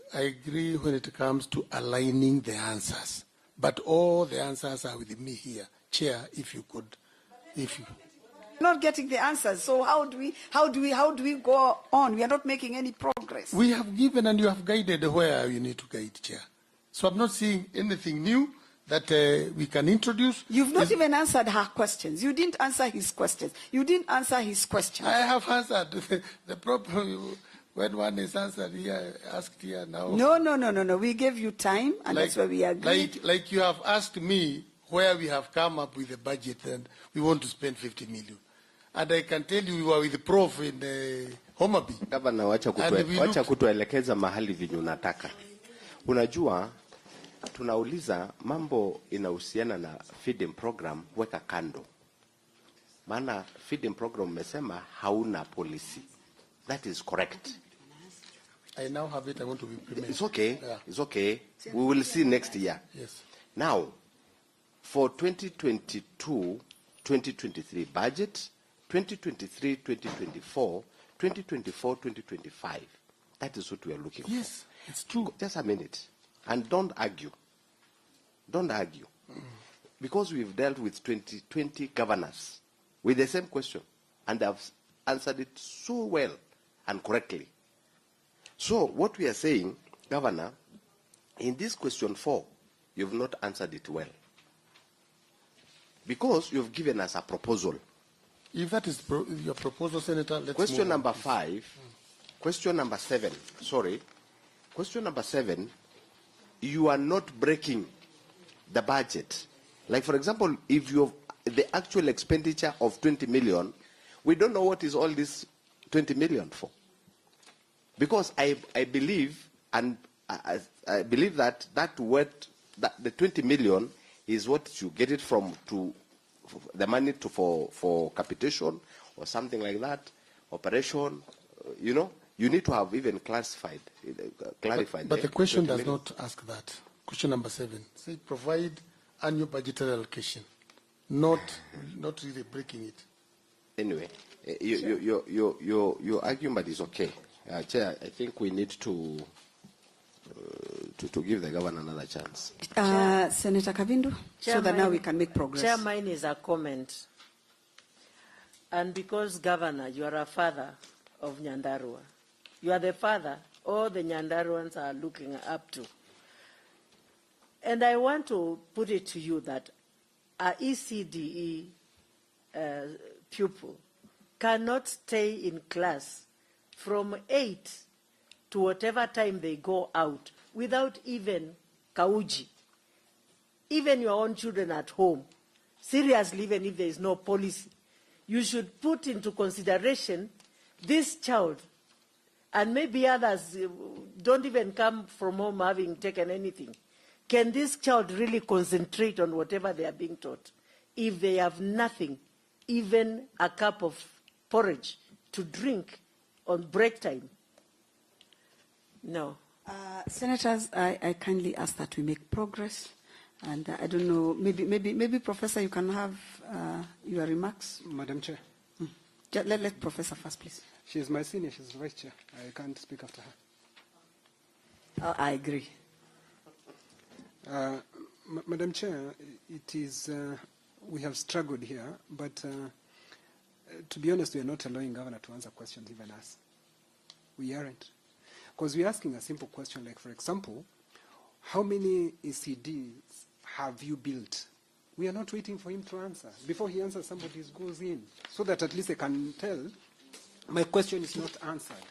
B: when it comes to aligning the answers, but all the answers are with me here. Chair, if you could,
C: not getting the answers, so how do we go on? We are not making any progress.
B: We have given and you have guided where you need to guide, Chair. So I'm not seeing anything new that we can introduce.
C: You've not even answered her questions. You didn't answer his questions. You didn't answer his questions.
B: I have answered. The problem, when one is answered here, asked here now.
C: No. We gave you time, and that's why we agreed.
B: Like you have asked me where we have come up with a budget and we want to spend 50 million. And I can tell you we were with the prof in Homa Bay.
D: Gavana, wacha kutuelekeza mahali vinyo unataka. Unajua, tunauliza mambo inahusiana na feeding program, weka kando. Maana feeding program umesema hauna policy. That is correct.
B: I now have it. I want to be prepared.
D: It's okay.
B: Yeah.
D: It's okay. We will see next year.
B: Yes.
D: Now, for 2022-2023 budget, 2023-2024, 2024-2025. That is what we are looking for.
B: Yes, it's true.
D: Just a minute. And don't argue. Don't argue. Because we've dealt with 20 governors with the same question, and they have answered it so well and correctly. So what we are saying, Governor, in this question 4, you've not answered it well. Because you've given us a proposal.
B: If that is your proposal, Senator, let's
D: Question
B: move
D: number
B: on.
D: 5, question number 7, sorry. Question number 7, you are not breaking the budget. Like, for example, if you have the actual expenditure of 20 million, we don't know what is all this 20 million for. Because I believe, and I believe that the 20 million is what you get it from the money for capitation or something like that, operation, you need to have even clarified.
B: But the question does not ask that. Question number 7. Say provide annual budgetary allocation, not really breaking it.
D: Anyway, your argument is okay. Chair, I think we need to give the governor another chance.
C: Senator Kavindu, so that now we can make progress.
F: Chair, mine is a comment. And because, Governor, you are a father of Nyandarua, you are the father all the Nyandaruans are looking up to. And I want to put it to you that a ECDE pupil cannot stay in class from 8 to whatever time they go out without even kauji. Even your own children at home, seriously, even if there is no policy, you should put into consideration this child and maybe others don't even come from home having taken anything, can this child really concentrate on whatever they are being taught if they have nothing, even a cup of porridge to drink on break time? No.
C: Senators, I kindly ask that we make progress. And I don't know, maybe Professor, you can have your remarks.
A: Madam Chair.
C: Let Professor first, please.
A: She is my senior. She's the Vice Chair. I can't speak after her.
C: I agree.
A: Madam Chair, it is, we have struggled here, but to be honest, we are not allowing Governor to answer questions, even us. We aren't. Because we're asking a simple question, like, for example, how many ECDs have you built? We are not waiting for him to answer. Before he answers, somebody goes in, so that at least I can tell my question is not answered.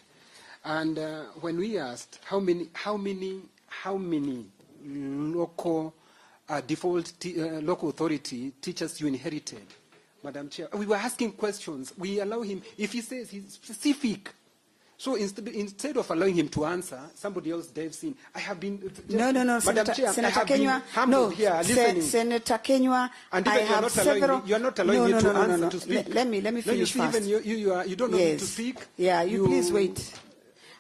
A: And when we asked how many local default local authority teachers you inherited, Madam Chair, we were asking questions. We allow him, if he says he's specific. So instead of allowing him to answer, somebody else dives in. I have been...
C: No,
A: Madam Chair,
C: Senator Kenywa,
A: here, listening.
C: Senator Kenywa,
A: and
C: I have several...
A: You are not allowing me to answer, to speak.
C: Let me finish first.
A: Even you don't know me to speak.
C: Yeah, you please wait.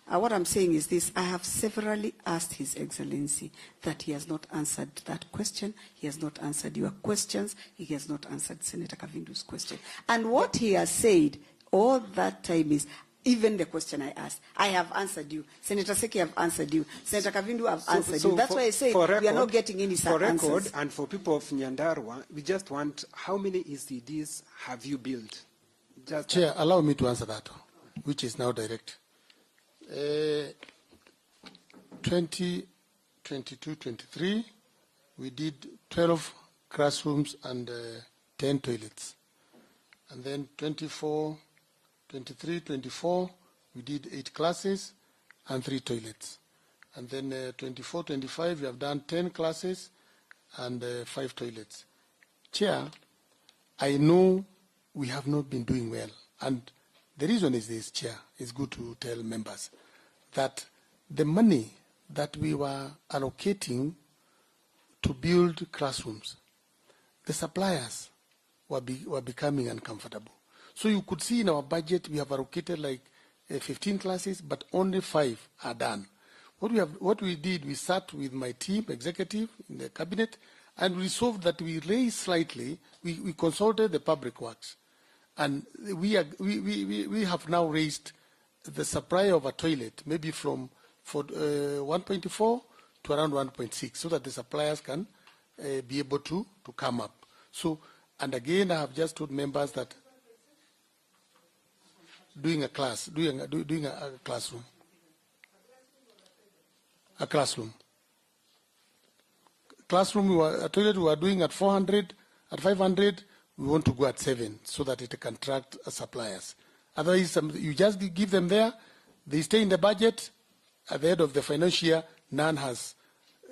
C: What I'm saying is this. I have severally asked His Excellency that he has not answered that question. He has not answered your questions. He has not answered Senator Kavindu's question. And what he has said all that time is, even the question I asked, I have answered you. Senator Seki have answered you. Senator Kavindu have answered you. That's why I say we are not getting any answers.
A: For record, and for people of Nyandarua, we just want, how many ECDs have you built?
B: Chair, allow me to answer that, which is now direct. 2022-23, we did 12 classrooms and 10 toilets. And then 23-24, we did 8 classes and 3 toilets. And then 24-25, we have done 10 classes and 5 toilets. Chair, I know we have not been doing well. And the reason is this, Chair, it's good to tell members that the money that we were allocating to build classrooms, the suppliers were becoming uncomfortable. So you could see in our budget, we have allocated like 15 classes, but only 5 are done. What we did, we sat with my team, executive, in the cabinet, and we resolved that we raised slightly. We consulted the public works, and we have now raised the supply of a toilet, maybe from 1.4 to around 1.6, so that the suppliers can be able to come up. So, and again, I have just told members that doing a classroom. A classroom, a toilet we were doing at 400, at 500, we want to go at 7 so that it can attract suppliers. Otherwise, you just give them there, they stay in the budget, at the end of the financial year, none has.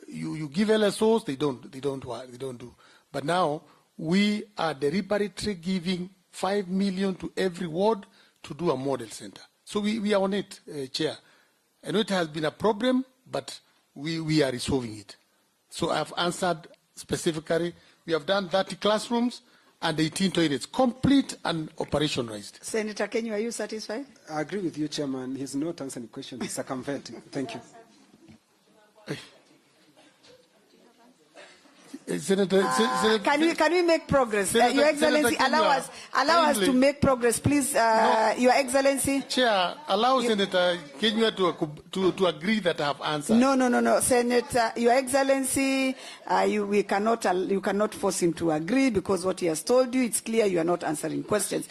B: You give LSOs, they don't do. But now, we are deliberately giving 5 million to every ward to do a model center. So we are on it, Chair. I know it has been a problem, but we are resolving it. So I have answered specifically. We have done 30 classrooms and 18 toilets, complete and operationalized.
C: Senator Kenywa, are you satisfied?
A: I agree with you, Chairman. He's not answering the question, he's circumventing. Thank you.
B: Senator,
C: can we make progress? Your Excellency, allow us to make progress, please. Your Excellency.
B: Chair, allow Senator Kenywa to agree that I have answered.
C: No, Senator, Your Excellency, you cannot force him to agree because what he has told you, it's clear you are not answering questions.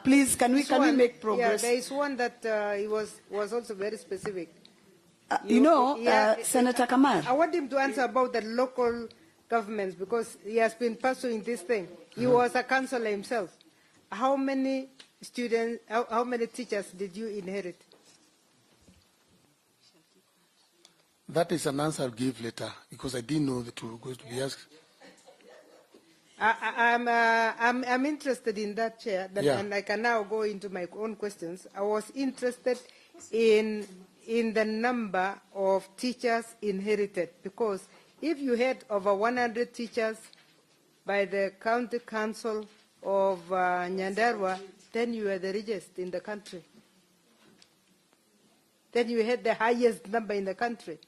C: Please, can we make progress?
E: Yeah, there is one that he was also very specific.
C: Senator Kamal.
E: I want him to answer about the local governments because he has been pursuing this thing. He was a councillor himself. How many students, how many teachers did you inherit?
B: That is an answer I'll give later because I didn't know that we were going to be asked.
E: I'm interested in that, Chair,
B: yeah.
E: And I can now go into my own questions. I was interested in the number of teachers inherited, because if you had over 100 teachers by the county council of Nyandarua, then you are the richest in the country. Then you had the highest number in the country,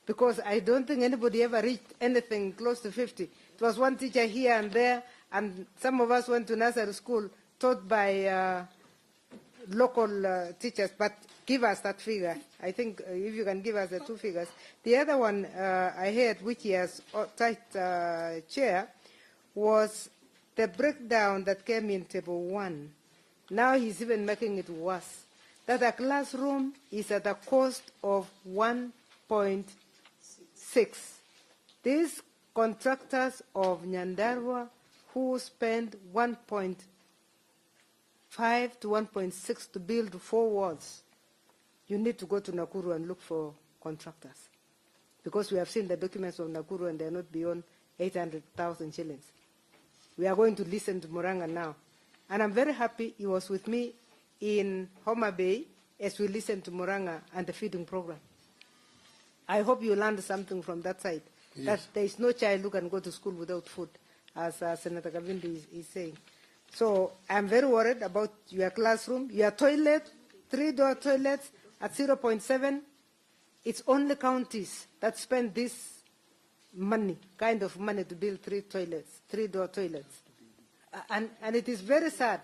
E: because I don't think anybody ever reached anything close to 50. It was one teacher here and there, and some of us went to nursery school taught by local teachers, but give us that figure. I think if you can give us the two figures. The other one I heard, which he has tight chair, was the breakdown that came in table 1. Now he's even making it worse. That a classroom is at a cost of 1.6. These contractors of Nyandarua who spend 1.5 to 1.6 to build 4 walls, you need to go to Nakuru and look for contractors. Because we have seen the documents of Nakuru and they're not beyond 800,000 shillings. We are going to listen to Muranga now. And I'm very happy he was with me in Homa Bay as we listen to Muranga and the feeding program. I hope you learned something from that side. Yes. That there is no child who can go to school without food, as Senator Kavindi is saying. So I'm very worried about your classroom, your toilet, 3-door toilets at 0.7. It's only counties that spend this money, kind of money, to build 3-door toilets. And it is very sad,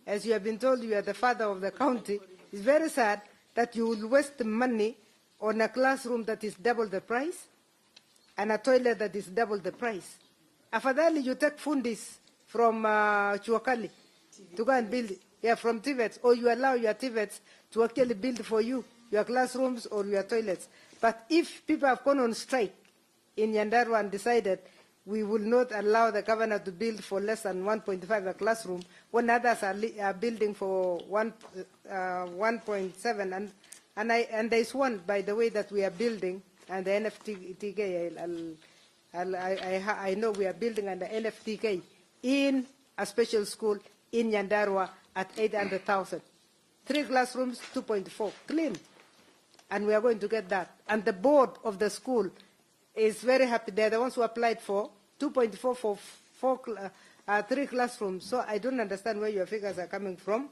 E: as you have been told you are the father of the county, it's very sad that you will waste money on a classroom that is double the price and a toilet that is double the price. Afadhali you take fundis from Chuakali to go and build, from TVETs, or you allow your TVETs to actually build for you your classrooms or your toilets. But if people have gone on strike in Nyandarua and decided we will not allow the governor to build for less than 1.5 a classroom, when others are building for 1.7, and there is one, by the way, that we are building, and the NFTK, I know we are building under NFTK in a special school in Nyandarua at 800,000. 3 classrooms, 2.4, clean. And we are going to get that. And the board of the school is very happy. They're the ones who applied for 2.4 for 3 classrooms. So I don't understand where your figures are coming from.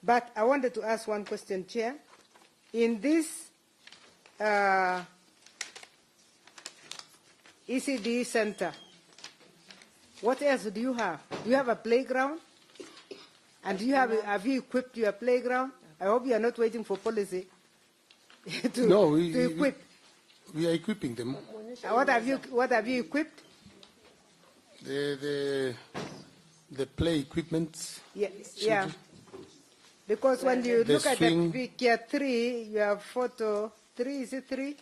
E: But I wanted to ask one question, Chair. In this ECD center, what else do you have? Do you have a playground? And do you have you equipped your playground? I hope you are not waiting for policy to equip.
B: We are equipping them.
E: What have you equipped?
B: The play equipment.
E: Yeah. Because when you look at the picture 3, you have photo 3. Is it 3?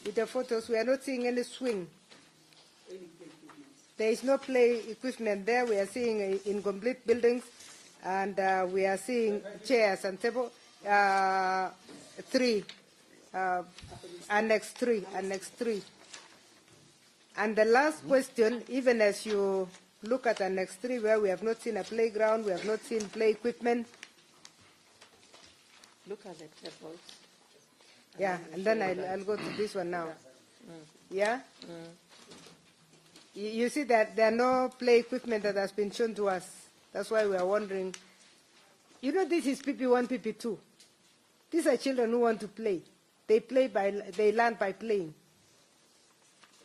E: With the photos, we are not seeing any swing. There is no play equipment there. We are seeing incomplete buildings, and we are seeing chairs and table. 3, Annex 3. And the last question, even as you look at Annex 3, where we have not seen a playground, we have not seen play equipment.
F: Look at the tables.
E: Yeah, and then I'll go to this one now. Yeah? You see that there are no play equipment that has been shown to us. That's why we are wondering. You know, this is PP1, PP2. These are children who want to play. They learn by playing.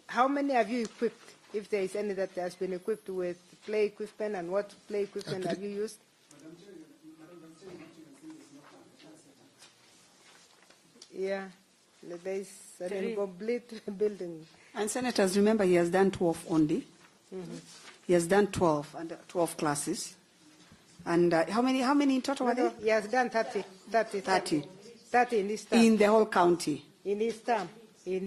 E: How many have you equipped, if there is any that has been equipped with play equipment, and what play equipment have you used? Yeah, there is an incomplete building.
C: And senators, remember, he has done 12 only. He has done 12 and 12 classes. And how many in total were there?
E: He has done 30 in his term.
C: In the whole county?
E: In his term. He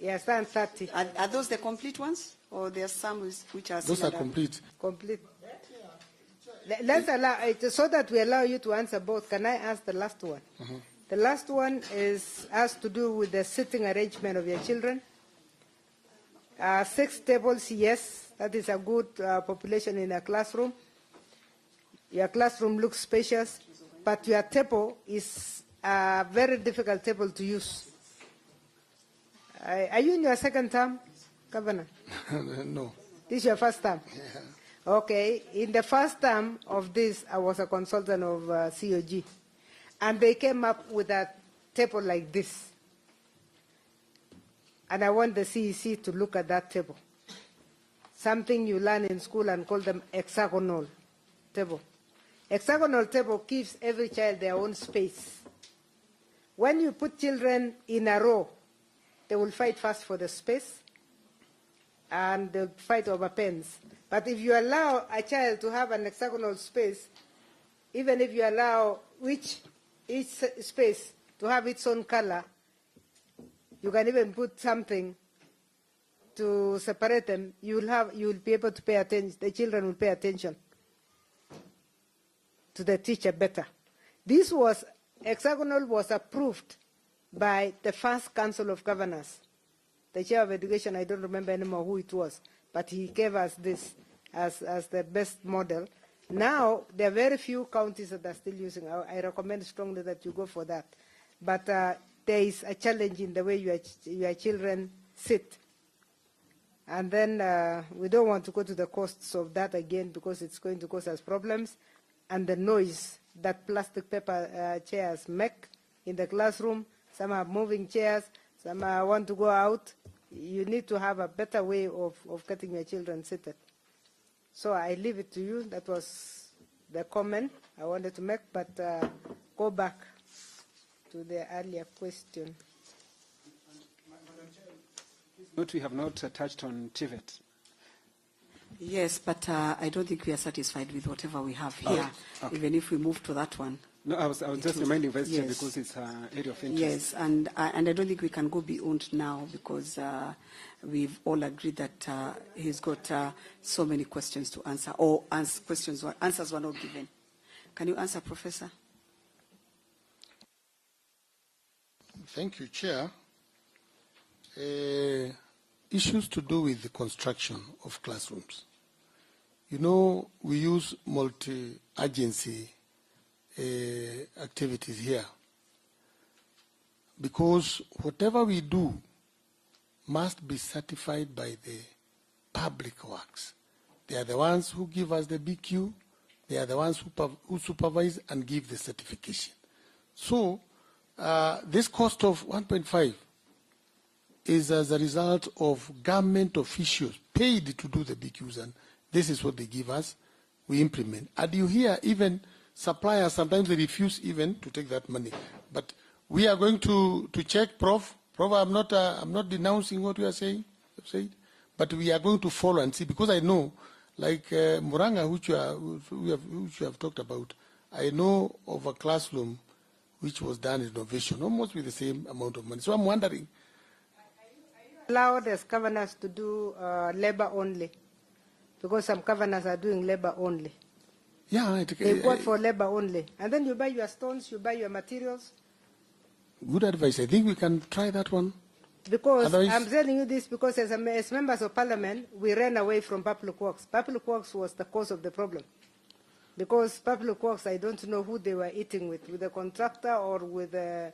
E: has done 30.
C: Are those the complete ones? Or there are some which are
B: Those are complete.
E: Complete. Let's allow, so that we allow you to answer both, can I ask the last one? The last one has to do with the sitting arrangement of your children. 6 tables, yes, that is a good population in a classroom. Your classroom looks spacious, but your table is a very difficult table to use. Are you in your second term, Governor?
B: No.
E: This is your first term?
B: Yeah.
E: Okay. In the first term of this, I was a consultant of COG. And they came up with a table like this. And I want the CEC to look at that table. Something you learn in school and call them hexagonal table. Hexagonal table gives every child their own space. When you put children in a row, they will fight first for the space, and they'll fight over pens. But if you allow a child to have an hexagonal space, even if you allow each space to have its own color, you can even put something to separate them, you will be able to pay attention, the children will pay attention to the teacher better. This hexagonal was approved by the first Council of Governors. The Chair of Education, I don't remember anymore who it was, but he gave us this as the best model. Now, there are very few counties that are still using. I recommend strongly that you go for that. But there is a challenge in the way your children sit. And then we don't want to go to the costs of that again because it's going to cause us problems. And the noise that plastic paper chairs make in the classroom. Some are moving chairs, some want to go out. You need to have a better way of getting your children seated. So I leave it to you. That was the comment I wanted to make, but go back to the earlier question.
A: Note we have not touched on TVET.
C: Yes, but I don't think we are satisfied with whatever we have here, even if we move to that one.
A: No, I was just reminding Vice Chair because it's an area of interest.
C: Yes, and I don't think we can go beyond now because we've all agreed that he's got so many questions to answer, or answers were not given. Can you answer, Professor?
B: Thank you, Chair. Issues to do with the construction of classrooms. You know, we use multi-agency activities here because whatever we do must be certified by the public works. They are the ones who give us the BQ. They are the ones who supervise and give the certification. So this cost of 1.5 is as a result of government officials paid to do the BQs, and this is what they give us. We implement. And you hear even suppliers, sometimes they refuse even to take that money. But we are going to check, Prof. I'm not denouncing what you are saying, but we are going to follow and see, because I know, like Muranga, which you have talked about, I know of a classroom which was done in renovation, almost with the same amount of money. So I'm wondering,
E: allowed as governors to do labor only, because some governors are doing labor only.
B: Yeah,
E: they quote for labor only, and then you buy your stones, you buy your materials.
B: Good advice. I think we can try that one.
E: Because I'm telling you this because as members of parliament, we ran away from public works. Public works was the cause of the problem. Because public works, I don't know who they were eating with the contractor or with the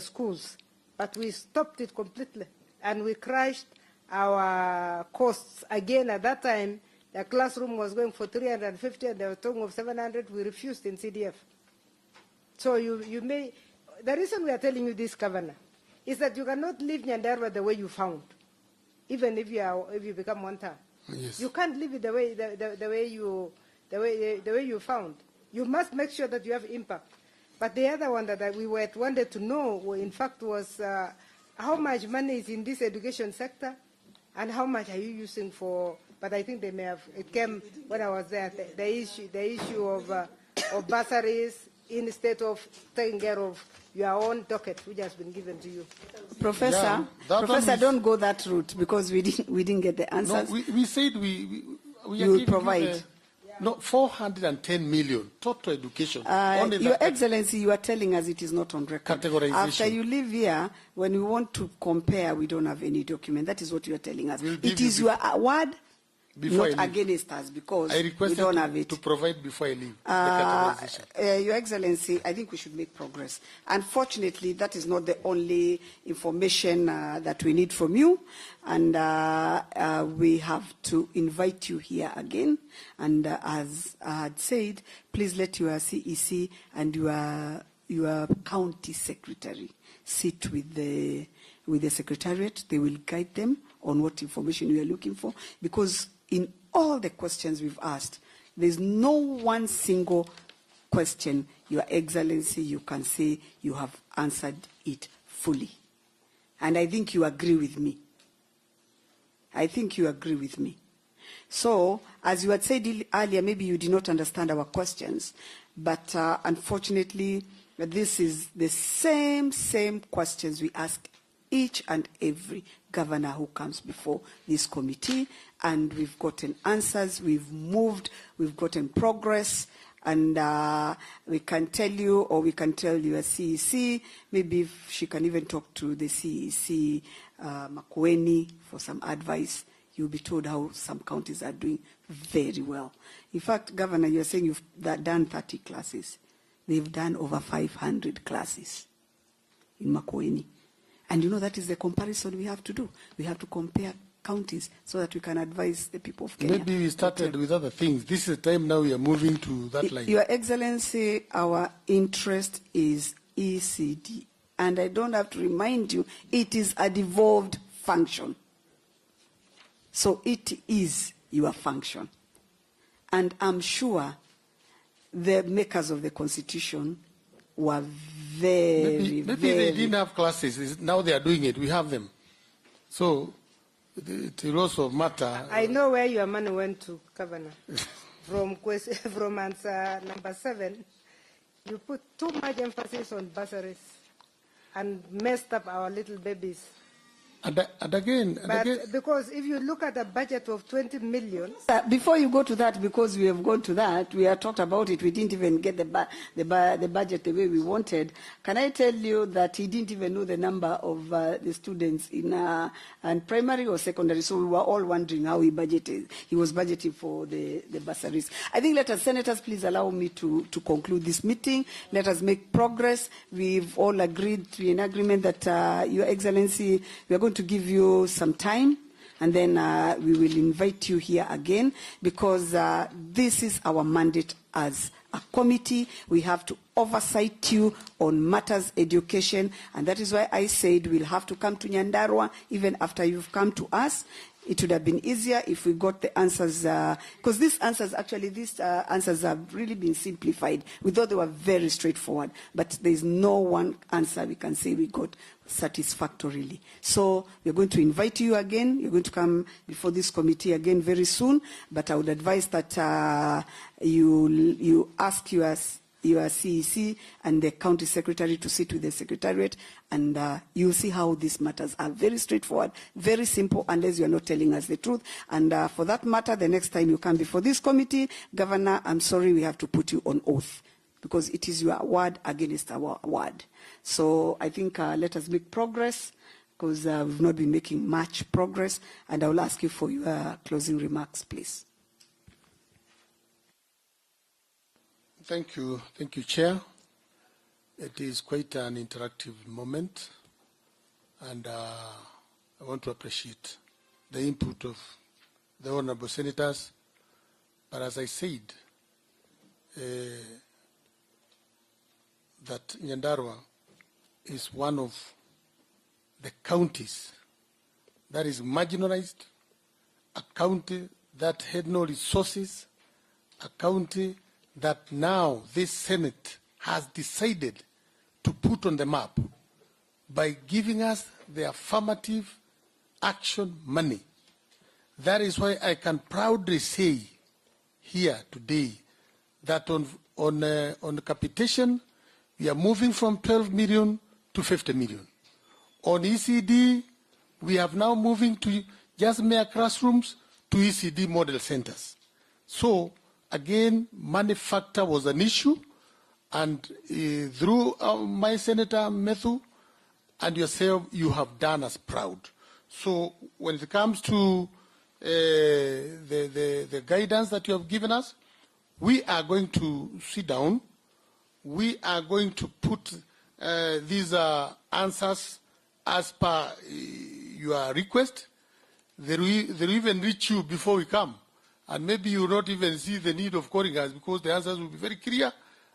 E: schools. But we stopped it completely, and we crashed our costs. Again, at that time, the classroom was going for 350, and they were talking of 700. We refused in CDF. So the reason we are telling you this, Governor, is that you cannot leave Nyandarua the way you found, even if you become one term.
B: Yes. You
E: can't leave it the way you found. You must make sure that you have impact. But the other one that we wanted to know, in fact, was how much money is in this education sector, and how much are you using for? But I think they may have. It came when I was there. The issue of bursaries instead of taking care of your own docket, which has been given to you.
C: Professor, don't go that route because we didn't get the answers.
B: No, we said we
C: will provide.
B: No, 410 million total education.
C: Your Excellency, you are telling us it is not on record.
B: Categorization.
C: After you leave here, when we want to compare, we don't have any document. That is what you are telling us. It is your word
B: Before I
C: not
B: leave.
C: against us, because
B: I
C: we
B: requested
C: don't have it.
B: to provide before I leave the categorization.
C: Your Excellency, I think we should make progress. Unfortunately, that is not the only information that we need from you, and we have to invite you here again. And as I had said, please let your CEC and your county secretary sit with the secretariat. They will guide them on what information we are looking for, because in all the questions we've asked, there's no one single question, Your Excellency, you can say you have answered it fully. And I think you agree with me. I think you agree with me. So, as you had said earlier, maybe you did not understand our questions, but unfortunately, this is the same questions we ask each and every governor who comes before this committee, and we've gotten answers, we've moved, we've gotten progress, and we can tell you, or we can tell you a CEC, maybe if she can even talk to the CEC Makueni for some advice. You'll be told how some counties are doing very well. In fact, Governor, you're saying you've done 30 classes. They've done over 500 classes in Makueni. And you know, that is the comparison we have to do. We have to compare counties so that we can advise the people of Kenya.
B: Maybe we started with other things. This is the time now we are moving to that line.
C: Your Excellency, our interest is ECD. And I don't have to remind you, it is a devolved function. So it is your function. And I'm sure the makers of the Constitution were maybe
B: they didn't have classes. Now they are doing it. We have them. So it will also matter.
E: I know where your money went to, Governor. From answer number 7, you put too much emphasis on bursaries and messed up our little babies.
B: And again,
E: because if you look at a budget of 20 million...
C: Before you go to that, because we have gone to that, we have talked about it, we didn't even get the budget the way we wanted. Can I tell you that he didn't even know the number of the students in primary or secondary, so we were all wondering how he budgeted. He was budgeting for the bursaries. I think senators, please allow me to conclude this meeting. Let us make progress. We've all agreed to an agreement that, Your Excellency, we are going to give you some time, and then we will invite you here again, because this is our mandate as a committee. We have to oversight you on matters education, and that is why I said we'll have to come to Nyandarua even after you've come to us. It would have been easier if we got the answers, because these answers have really been simplified. We thought they were very straightforward, but there's no one answer we can say we got satisfactorily. So we're going to invite you again. You're going to come before this committee again very soon, but I would advise that you ask your CEC and the county secretary to sit with the secretariat, and you'll see how these matters are very straightforward, very simple, unless you're not telling us the truth. And for that matter, the next time you come before this committee, Governor, I'm sorry, we have to put you on oath, because it is your word against our word. So I think let us make progress, because we've not been making much progress, and I will ask you for your closing remarks, please.
B: Thank you, Chair. It is quite an interactive moment, and I want to appreciate the input of the honorable senators. But as I said, that Nyandarua is one of the counties that is marginalized, a county that had no resources, a county that now this Senate has decided to put on the map by giving us the affirmative action money. That is why I can proudly say here today that on capitation, we are moving from 12 million to 50 million. On ECD, we have now moving to just mere classrooms to ECD model centers. So, again, money factor was an issue, and through my Senator Methu and yourself, you have done us proud. So when it comes to the guidance that you have given us. We are going to sit down. We are going to put these answers as per your request. They will even reach you before we come. And maybe you will not even see the need of calling us because the answers will be very clear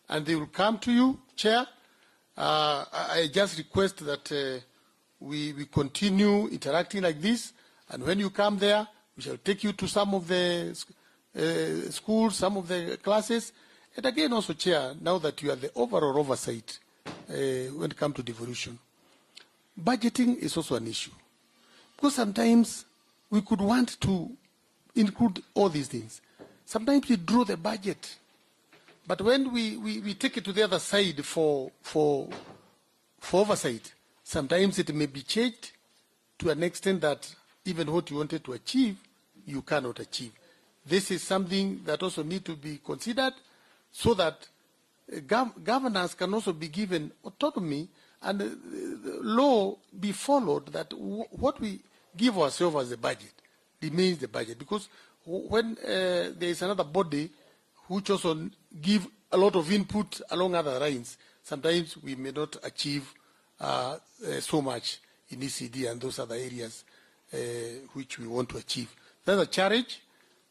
B: and they will come to you, Chair. I just request that we continue interacting like this. And when you come there, we shall take you to some of the schools, some of the classes. And again, also, Chair, now that you are the overall oversight when it comes to devolution, budgeting is also an issue. Because sometimes we could want to include all these things. Sometimes we draw the budget. But when we take it to the other side for oversight, sometimes it may be changed to an extent that even what you wanted to achieve, you cannot achieve. This is something that also needs to be considered so that governance can also be given autonomy and the law be followed, that what we give ourselves as a budget remains the budget. Because when there is another body which also give a lot of input along other lines, sometimes we may not achieve so much in ECD and those other areas which we want to achieve. That's a challenge.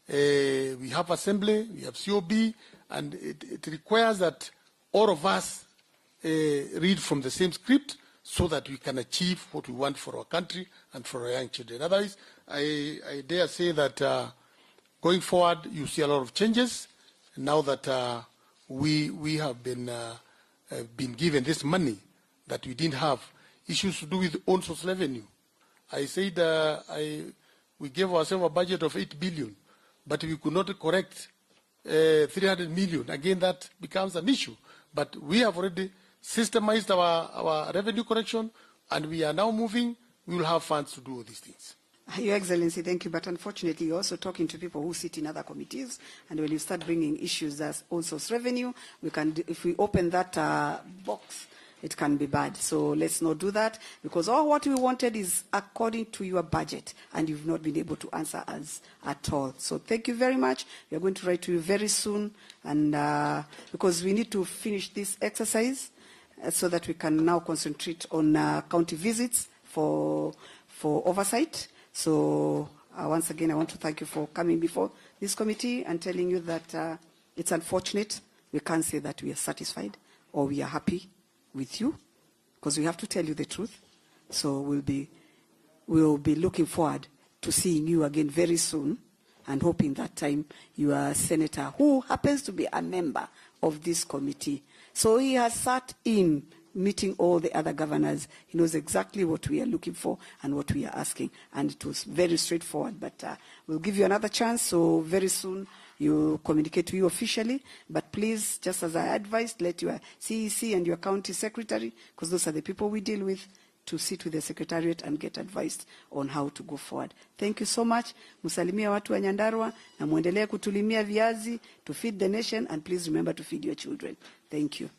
B: We have assembly, we have COB, and it requires that all of us read from the same script so that we can achieve what we want for our country and for our young children. Otherwise, I dare say that going forward, you see a lot of changes now that we have been given this money that we didn't have. Issues to do with own source revenue. I said we gave ourselves a budget of 8 billion, but we could not correct 300 million. Again, that becomes an issue. But we have already systemized our revenue correction, and we are now moving. We will have funds to do all these things.
C: Your Excellency, thank you. But unfortunately, you're also talking to people who sit in other committees, and when you start bringing issues as own source revenue, we can, if we open that box, it can be bad. So let's not do that, because all what we wanted is according to your budget, and you've not been able to answer us at all. So thank you very much. We are going to write to you very soon, and because we need to finish this exercise so that we can now concentrate on county visits for oversight. So once again, I want to thank you for coming before this committee and telling you that it's unfortunate. We can't say that we are satisfied or we are happy with you, because we have to tell you the truth. So we'll be looking forward to seeing you again very soon, and hoping that time you are a senator who happens to be a member of this committee. So he has sat in meeting all the other governors. He knows exactly what we are looking for and what we are asking, and it was very straightforward. But we'll give you another chance, so very soon you communicate to you officially. But please, just as I advised, let your CEC and your county secretary, because those are the people we deal with, to sit with the secretariat and get advised on how to go forward. Thank you so much. Musalimia watu wa Nyandarua na muendelee kutulimia viazi to feed the nation, and please remember to feed your children. Thank you.